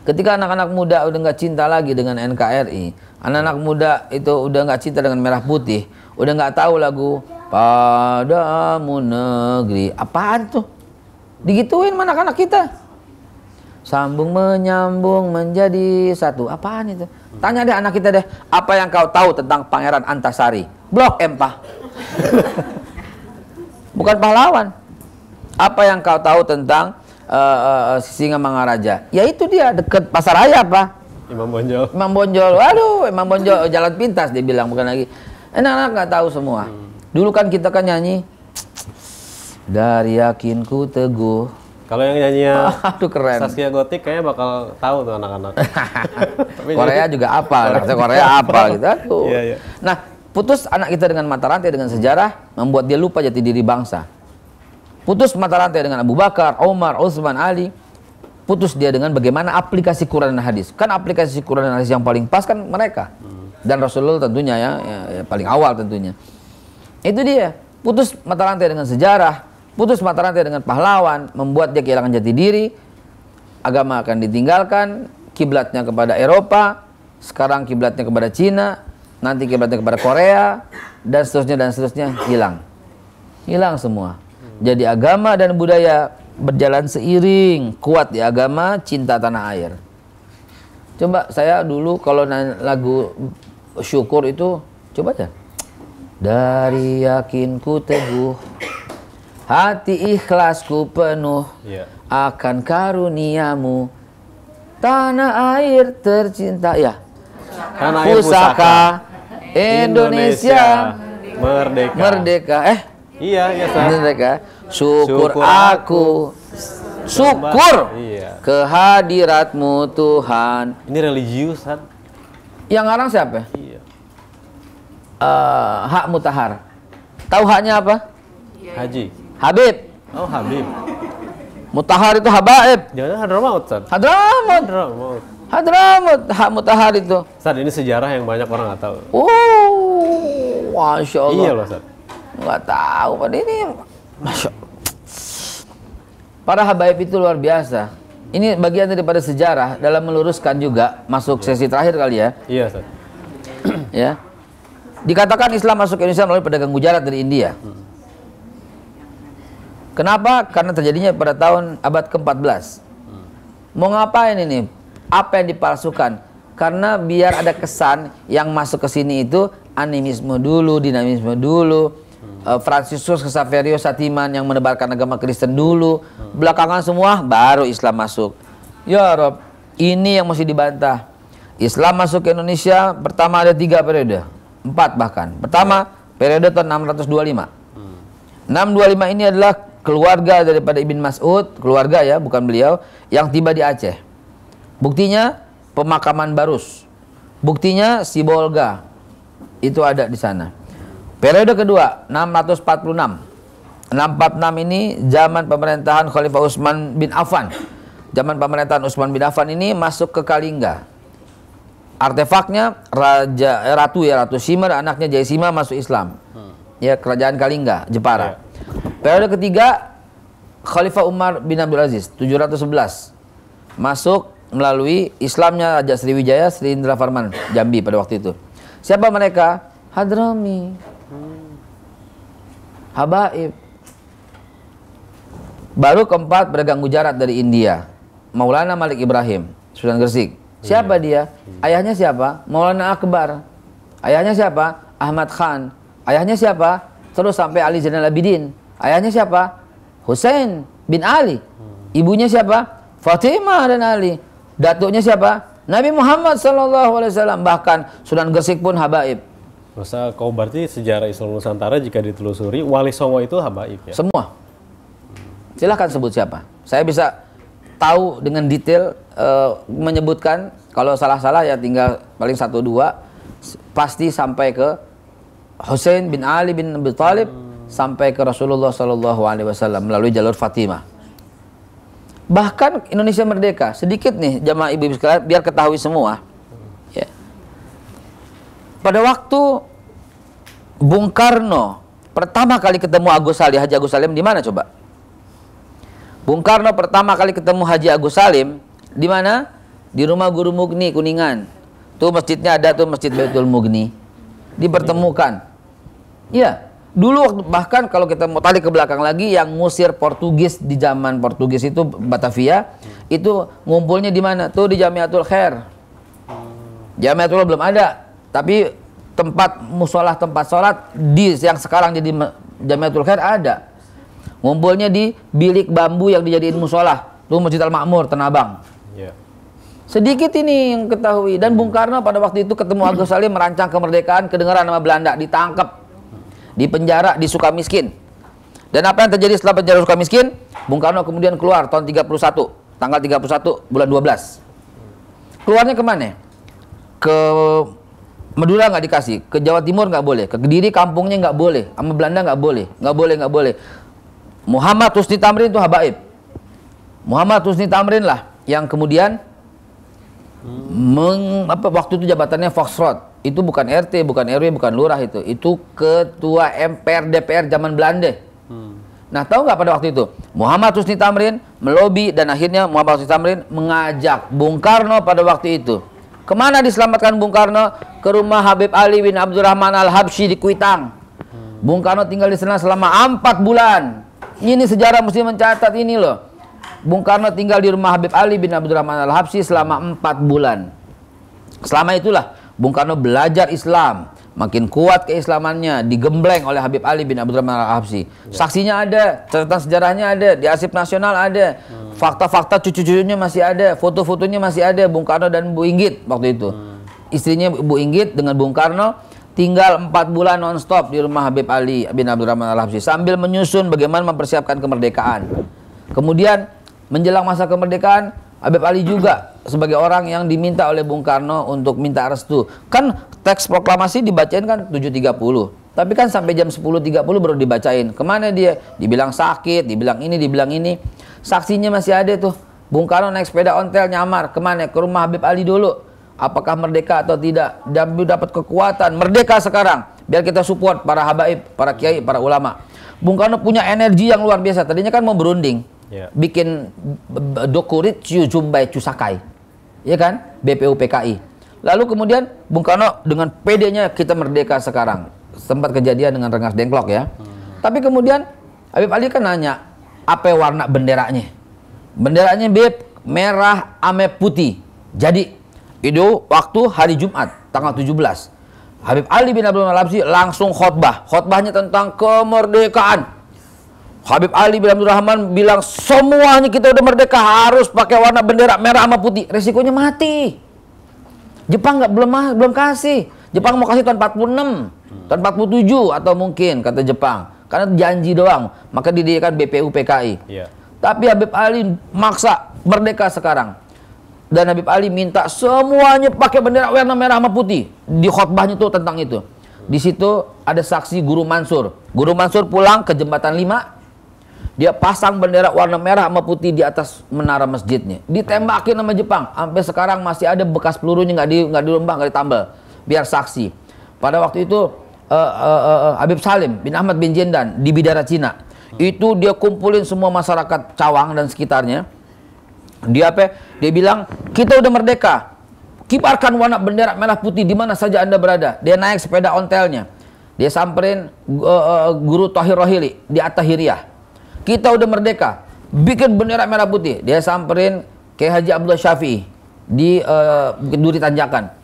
Ketika anak-anak muda udah nggak cinta lagi dengan NKRI, anak-anak muda itu udah nggak cinta dengan merah putih, udah nggak tahu lagu Padamu Negeri, apaan tuh? Digituin sama anak-anak kita. Sambung menyambung menjadi satu, apaan itu? Tanya deh anak kita deh, apa yang kau tahu tentang Pangeran Antasari? Blok Empah. Bukan pahlawan. Apa yang kau tahu tentang Singamangaraja? Ya itu dia, dekat Pasar Raya apa? Imam Bonjol. Imam Bonjol, waduh, Imam Bonjol jalan pintas dia bilang, bukan lagi. Anak-anak nggak tahu semua. Dulu kan kita kan nyanyi dari yakinku teguh. Kalau yang nyanyinya aduh keren. Saskia Gotik kayaknya bakal tahu tuh anak-anak. Korea juga apal, Korea apal gitu. Aduh. Iya, iya. Nah, putus anak kita dengan mata rantai dengan sejarah, membuat dia lupa jati diri bangsa. Putus mata rantai dengan Abu Bakar, Umar, Utsman, Ali. Putus dia dengan bagaimana aplikasi Quran dan hadis. Kan aplikasi Quran dan hadis yang paling pas kan mereka. Dan Rasulullah tentunya ya paling awal tentunya. Itu dia. Putus mata rantai dengan sejarah, putus mata rantai dengan pahlawan, membuat dia kehilangan jati diri. Agama akan ditinggalkan, kiblatnya kepada Eropa, sekarang kiblatnya kepada Cina, nanti kiblatnya kepada Korea, dan seterusnya hilang. Hilang semua. Jadi agama dan budaya berjalan seiring, kuat di agama, cinta tanah air. Coba saya dulu kalau lagu syukur itu, coba aja. Dari yakinku teguh, hati ikhlasku penuh, akan karuniamu, tanah air tercinta, ya. Tanah air pusaka, Indonesia merdeka. Merdeka, Iya, merdeka. Syukur aku Syukur Iya. kehadiratmu Tuhan. Ini religius, San. Yang ngarang siapa? Iya. Hak Mutahar. Tahu haknya apa? Haji. Habib. Oh, Habib. Mutahar itu habaib. Jangan Hadramaut, San. Hadramut. Hadramaut. Hadramut. Hak Mutahar itu. San, ini sejarah yang banyak orang nggak tahu. Masya Allah. Iya loh, San. Nggak tahu pada ini. Masya Allah. Para habaib itu luar biasa. Ini bagian daripada sejarah dalam meluruskan juga masuk sesi terakhir kali ya. Iya, San. Ya. Dikatakan Islam masuk ke Indonesia melalui pedagang Gujarat dari India. Kenapa? Karena terjadinya pada tahun abad ke-14. Mau ngapain ini? Apa yang dipalsukan? Karena biar ada kesan yang masuk ke sini itu animisme dulu, dinamisme dulu. Fransiskus Xaverius Satiman yang menebarkan agama Kristen dulu. Belakangan semua baru Islam masuk. Ya Rob, ini yang mesti dibantah. Islam masuk ke Indonesia pertama ada 3 periode. 4 bahkan. Pertama, periode tahun 625. 625 ini adalah keluarga daripada Ibn Mas'ud, keluarga ya, bukan beliau, yang tiba di Aceh. Buktinya pemakaman Barus. Buktinya Sibolga. Itu ada di sana. Periode kedua 646. 646 ini zaman pemerintahan Khalifah Utsman bin Affan. Zaman pemerintahan Utsman bin Affan ini masuk ke Kalingga. Artefaknya Ratu Simar, anaknya Jayasimha masuk Islam. Ya, kerajaan Kalingga, Jepara. Periode ketiga Khalifah Umar bin Abdul Aziz 711 masuk melalui Islamnya Raja Sriwijaya Sri Indra Farman Jambi pada waktu itu. Siapa mereka? Hadrami, habaib. Baru keempat pedagang Gujarat dari India, Maulana Malik Ibrahim Sunan Gresik. Siapa dia? Ayahnya siapa? Maulana Akbar. Ayahnya siapa? Ahmad Khan. Ayahnya siapa? Terus sampai Ali Zainal Abidin. Ayahnya siapa? Hussein bin Ali. Ibunya siapa? Fatimah dan Ali. Datuknya siapa? Nabi Muhammad SAW. Bahkan Sunan Gresik pun habaib. Masa kau berarti sejarah Islam Nusantara jika ditelusuri Wali Songo itu habaib ya? Semua. Silahkan sebut siapa. Saya bisa tahu dengan detail menyebutkan. Kalau salah-salah ya tinggal paling 1-2. Pasti sampai ke Hussein bin Ali bin Abi Thalib sampai ke Rasulullah SAW melalui jalur Fatimah. Bahkan Indonesia merdeka, sedikit nih jamaah ibu-ibu sekalian biar ketahui semua. Ya. Pada waktu Bung Karno pertama kali ketemu Haji Agus Salim di mana coba? Bung Karno pertama kali ketemu Haji Agus Salim di mana? Di rumah Guru Mugni Kuningan. Tuh masjidnya ada tuh, Masjid Baitul Mugni. Dipertemukan. Iya, dulu bahkan kalau kita mau tarik ke belakang lagi, yang ngusir Portugis di zaman Portugis itu Batavia, itu ngumpulnya di mana? Tuh di Jamiatul Khair. Jamiatul belum ada, tapi tempat musolah, tempat sholat di yang sekarang jadi Jamiatul Khair ada. Ngumpulnya di bilik bambu yang dijadiin musolah. Tuh Masjid Al-Ma'mur, Tanah Abang. Yeah. Sedikit ini yang ketahui. Dan Bung Karno pada waktu itu ketemu Agus Salim merancang kemerdekaan, kedengaran nama Belanda, ditangkap, dipenjara di Sukamiskin. Dan apa yang terjadi setelah penjara Sukamiskin? Bung Karno kemudian keluar tahun 31, tanggal 31 bulan 12. Keluarnya kemana? Ke Madura nggak dikasih, ke Jawa Timur nggak boleh, ke Kediri kampungnya nggak boleh, sama Belanda nggak boleh. Muhammad Husni Tamrin itu habaib. Muhammad Husni Tamrin lah yang kemudian waktu itu jabatannya Foxtrot. Itu bukan RT, bukan RW, bukan lurah itu ketua MPR DPR zaman Belanda. Nah, tahu nggak pada waktu itu Muhammad Husni Tamrin melobi dan akhirnya Muhammad Husni Tamrin mengajak Bung Karno pada waktu itu. Kemana diselamatkan Bung Karno? Ke rumah Habib Ali bin Abdurrahman Al-Habsyi di Kuitang. Bung Karno tinggal di sana selama 4 bulan. Ini sejarah mesti mencatat ini loh. Bung Karno tinggal di rumah Habib Ali bin Abdurrahman Al-Habsyi selama 4 bulan. Selama itulah Bung Karno belajar Islam, makin kuat keislamannya, digembleng oleh Habib Ali bin Abdurrahman Al-Habsyi. Saksinya ada, catatan sejarahnya ada, di arsip nasional ada, fakta-fakta cucu-cucunya masih ada, foto-fotonya masih ada. Bung Karno dan Bu Inggit waktu itu, istrinya Bu Inggit dengan Bung Karno tinggal 4 bulan non-stop di rumah Habib Ali bin Abdurrahman Al-Habsyi sambil menyusun bagaimana mempersiapkan kemerdekaan. Kemudian menjelang masa kemerdekaan, Habib Ali juga sebagai orang yang diminta oleh Bung Karno untuk minta restu. Kan teks proklamasi dibacain kan 7.30. Tapi kan sampai jam 10.30 baru dibacain. Kemana dia? Dibilang sakit, dibilang ini. Saksinya masih ada tuh. Bung Karno naik sepeda ontel nyamar. Kemana? Ke rumah Habib Ali dulu. Apakah merdeka atau tidak? Dapat kekuatan. Merdeka sekarang. Biar kita support para habaib, para kiai, para ulama. Bung Karno punya energi yang luar biasa. Tadinya kan mau berunding. Bikin dokurit Jumbai Cusakai. Ya kan? BPUPKI. Lalu kemudian Bung Karno dengan pedenya kita merdeka sekarang. Sempat kejadian dengan Rengas Dengklok ya. Tapi kemudian Habib Ali kan nanya, apa warna benderanya? Benderanya Beb, merah ame putih. Jadi itu waktu hari Jumat tanggal 17. Habib Ali bin Abdul Malabsi langsung khotbah. Khotbahnya tentang kemerdekaan. Habib Ali bin Abdul Rahman bilang semuanya kita udah merdeka harus pakai warna bendera merah sama putih. Resikonya mati. Jepang belum kasih. Jepang mau kasih tahun 46. Tahun 47 atau mungkin kata Jepang, karena janji doang, maka didirikan BPUPKI. Tapi Habib Ali maksa merdeka sekarang, dan Habib Ali minta semuanya pakai bendera warna merah sama putih. Di khotbahnya tuh tentang itu. Di situ ada saksi Guru Mansur. Guru Mansur pulang ke Jembatan 5, dia pasang bendera warna merah sama putih di atas menara masjidnya. Ditembakin sama Jepang, sampai sekarang masih ada bekas pelurunya nggak dirembang, nggak ditambal, biar saksi. Pada waktu itu Habib Salim bin Ahmad bin Jendan di Bidara Cina, itu dia kumpulin semua masyarakat Cawang dan sekitarnya. Dia bilang kita udah merdeka, kibarkan warna bendera merah putih di mana saja Anda berada. Dia naik sepeda ontelnya, dia samperin Guru Thohir Rohili di At-Tahiriyah. Kita udah merdeka, bikin bendera merah putih. Dia samperin Kiai Haji Abdullah Syafi'i di Duri Tanjakan,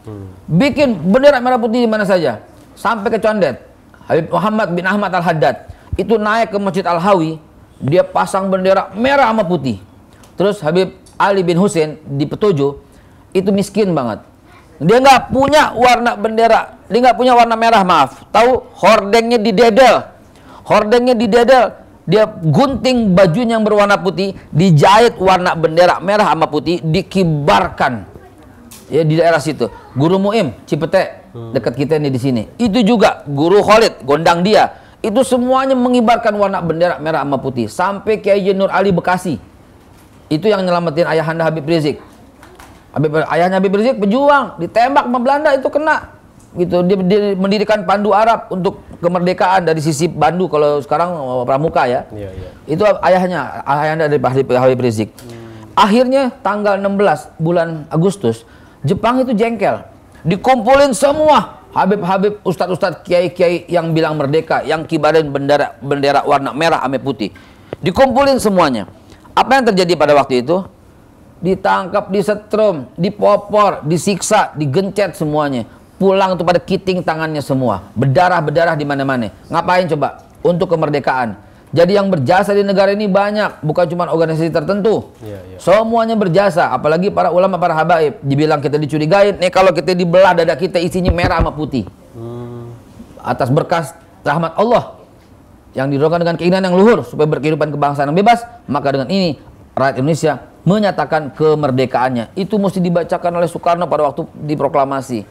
bikin bendera merah putih di mana saja. Sampai ke Condet, Habib Muhammad bin Ahmad Al-Haddad itu naik ke Masjid Al-Hawi, dia pasang bendera merah sama putih. Terus Habib Ali bin Hussein di Petojo itu miskin banget, dia nggak punya warna bendera, dia nggak punya warna merah, maaf. Tahu, hordengnya didedel, dia gunting bajunya yang berwarna putih, dijahit warna bendera merah sama putih, dikibarkan ya di daerah situ. Guru Muim Cipete dekat kita nih di sini, itu juga Guru Khalid Gondang dia, itu semuanya mengibarkan warna bendera merah sama putih. Sampai Kiai Nur Ali Bekasi, itu yang nyelamatin ayahanda Habib Rizik. Ayahnya Habib Rizik pejuang, ditembak sama Belanda, itu kena gitu. Dia mendirikan Pandu Arab untuk kemerdekaan dari sisi Bandu, kalau sekarang Pramuka ya. Itu ayahanda dari Habib Rizik. Akhirnya tanggal 16 bulan Agustus, Jepang itu jengkel. Dikumpulin semua Habib-habib, ustadz-ustadz, kiai-kiai yang bilang merdeka, yang kibarin bendera warna merah ame putih. Dikumpulin semuanya. Apa yang terjadi pada waktu itu? Ditangkap, disetrum, dipopor, disiksa, digencet semuanya. Pulang tuh pada kiting tangannya semua. Berdarah-berdarah di mana-mana. Ngapain coba? Untuk kemerdekaan. Jadi yang berjasa di negara ini banyak, bukan cuma organisasi tertentu. Semuanya berjasa, apalagi para ulama, para habaib. Dibilang kita dicurigain, nih kalau kita dibelah dada kita isinya merah sama putih. Atas berkas rahmat Allah yang didorongkan dengan keinginan yang luhur supaya berkehidupan kebangsaan yang bebas, maka dengan ini rakyat Indonesia menyatakan kemerdekaannya. Itu mesti dibacakan oleh Soekarno pada waktu diproklamasi.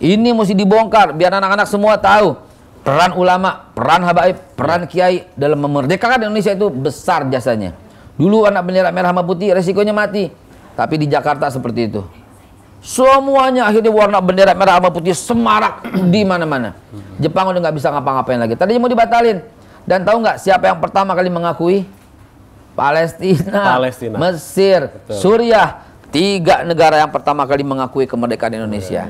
Ini mesti dibongkar biar anak-anak semua tahu peran ulama, peran habaib, peran kiai dalam memerdekakan Indonesia itu besar jasanya. Dulu anak bendera merah sama putih resikonya mati, tapi di Jakarta seperti itu. Semuanya akhirnya warna bendera merah sama putih semarak di mana-mana. Jepang udah nggak bisa ngapa-ngapain lagi. Tadinya mau dibatalin. Dan tahu nggak siapa yang pertama kali mengakui? Palestina. Mesir, betul. Suriah. 3 negara yang pertama kali mengakui kemerdekaan Indonesia.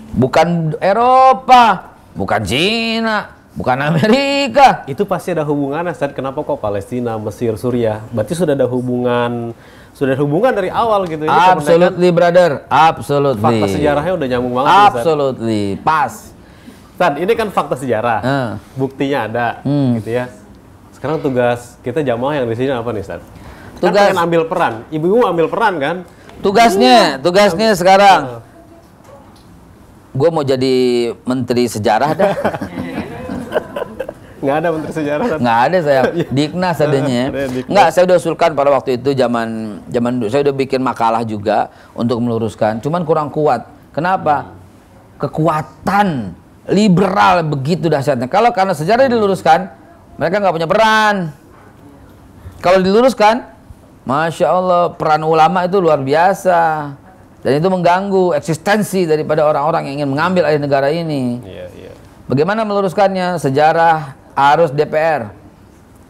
Bukan Eropa, bukan Cina, bukan Amerika. Itu pasti ada hubungannya, Ustaz. Kenapa kok Palestina, Mesir, Suriah? Berarti sudah ada hubungan dari awal gitu. Absolutely, brother. Absolutely. Fakta sejarahnya udah nyambung banget. Absolutely, pas. Ustaz, ini kan fakta sejarah. Buktinya ada, gitu ya. Sekarang tugas kita jamaah yang di sini apa nih, Ustaz? Tugas kan ambil peran. Ibu-ibu ambil peran kan? Tugasnya sekarang. Gue mau jadi menteri sejarah dah. Nggak ada menteri sejarah. Nggak ada saya. Diknas adanya. Nggak, saya udah usulkan pada waktu itu zaman dulu. Saya udah bikin makalah juga untuk meluruskan. Cuman kurang kuat. Kenapa? Kekuatan liberal begitu dahsyatnya. Kalau karena sejarah diluruskan, mereka nggak punya peran. Kalau diluruskan, Masya Allah, peran ulama itu luar biasa. Dan itu mengganggu eksistensi daripada orang-orang yang ingin mengambil alih negara ini. Bagaimana meluruskannya? Sejarah harus DPR.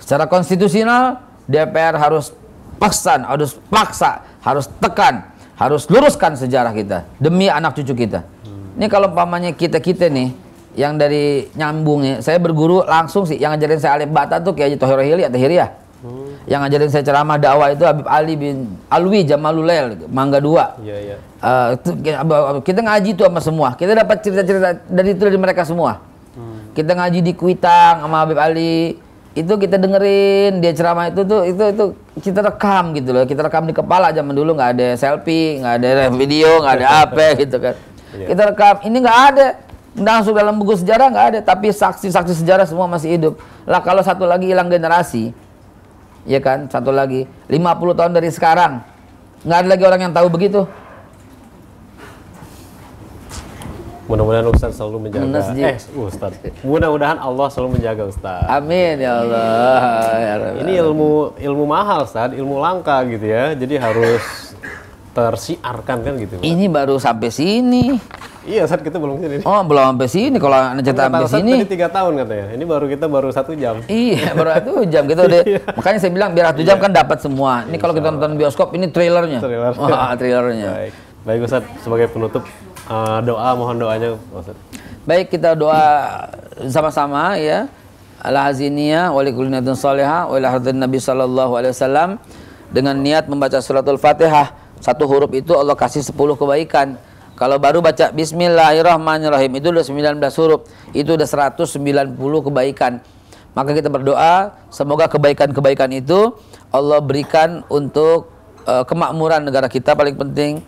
Secara konstitusional, DPR harus paksa, harus tekan, harus luruskan sejarah kita demi anak cucu kita. Ini kalau umpamanya kita nih, yang dari nyambungnya, saya berguru langsung sih, yang ngajarin saya alif bata tuh Kiai Thohir Tahiriyah. Yang ngajarin saya ceramah dakwah itu Habib Ali bin Alwi Jamalulail Mangga 2. Kita ngaji tuh sama semua. Kita dapat cerita-cerita dari mereka semua. Kita ngaji di Kuitang sama Habib Ali. Itu kita dengerin dia ceramah itu kita rekam gitu loh. Kita rekam di kepala. Zaman dulu nggak ada selfie, nggak ada video, nggak ada apa gitu kan. Kita rekam. Ini nggak ada. Langsung dalam buku sejarah nggak ada. Tapi saksi-saksi sejarah semua masih hidup. Lah kalau satu lagi hilang generasi, ya kan, satu lagi 50 tahun dari sekarang nggak ada lagi orang yang tahu begitu. Mudah-mudahan Ustaz selalu menjaga. Ustaz. Mudah-mudahan Allah selalu menjaga Ustaz. Amin ya Allah. Ini ilmu mahal Ustaz, ilmu langka gitu ya. Jadi harus tersiarkan kan gitu. Ini baru sampai sini. Iya Ustaz, kita belum sini. Oh, belum sampai sini. Kalau cerita sampai sini. Tadi 3 tahun katanya. Ini kita baru 1 jam. Iya, baru 1 jam kita udah. Makanya saya bilang biar 1 jam kan dapat semua. Ini kalau kita nonton bioskop ini trailernya. Trailernya. Baik Ustaz, sebagai penutup mohon doanya Ustaz. Baik, kita doa sama-sama ya. Al-haziniyah wa likulli niyatin shalihah wa ila hadratin Nabi sallallahu alaihi wasallam, dengan niat membaca suratul Fatihah. 1 huruf itu Allah kasih 10 kebaikan. Kalau baru baca Bismillahirrahmanirrahim itu udah 19 huruf, itu udah 190 kebaikan. Maka kita berdoa semoga kebaikan-kebaikan itu Allah berikan untuk kemakmuran negara kita, paling penting.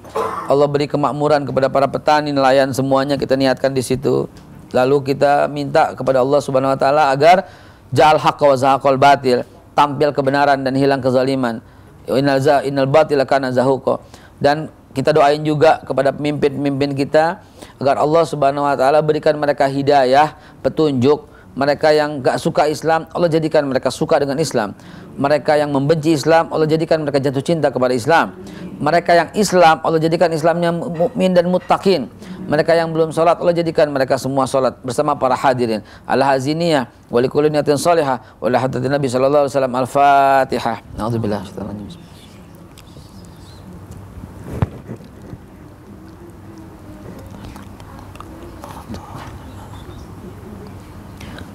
Allah beri kemakmuran kepada para petani, nelayan, semuanya kita niatkan di situ. Lalu kita minta kepada Allah Subhanahu wa taala agar ja'al haqqa wa zahaqal batil, tampil kebenaran dan hilang kezaliman. Innal batila kana zahuqa. Dan kita doain juga kepada pemimpin-pemimpin kita agar Allah Subhanahu wa taala berikan mereka hidayah, petunjuk. Mereka yang gak suka Islam, Allah jadikan mereka suka dengan Islam. Mereka yang membenci Islam, Allah jadikan mereka jatuh cinta kepada Islam. Mereka yang Islam, Allah jadikan Islamnya mukmin dan muttaqin. Mereka yang belum sholat, Allah jadikan mereka semua sholat bersama para hadirin. Al-haziniyah wa likulli niyatin shalihah wa ila hadratin Nabi sallallahu alaihi wasallam. Al-Fatihah. A'udzubillahi minasyaitonir rajim.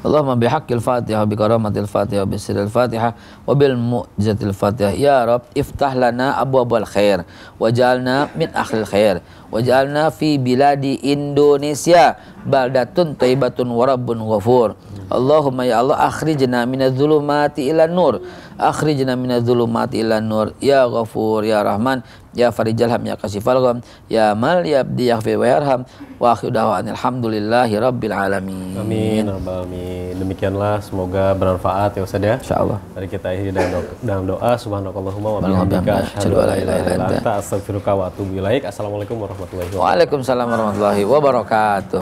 Allahumma bihaqqil Fatihah, bi karamatil Fatihah, bi sirril Fatihah, wa bil mu'jizatil Fatihah. Ya Rabb, iftah lana abwabal khair, waj'alna min ahlil khair, waj'alna fi biladi Indonesia baldatun thayyibatun wa rabbun ghafur. Allahumma ya Allah, akhrijna minadh-dhulumati ilan nur, akhrijna minadh-dhulumati ilan nur, ya Ghafur ya Rahman, ya Farijal Ham, ya Kasifal Gham, ya Mal ya Abdi yaghfir wa yarham. Wa akhiru da'wana alhamdulillahi rabbil alamin. Amin rabbal alamin. Demikianlah, semoga bermanfaat ya Ustaz ya. Insyaallah. Mari kita akhiri dalam doa. Subhanakallahumma wa bihamdika asyhadu an la ilaha illa anta astaghfiruka wa atubu ilaik. Assalamualaikum warahmatullahi wabarakatuh. Waalaikumsalam warahmatullahi wabarakatuh.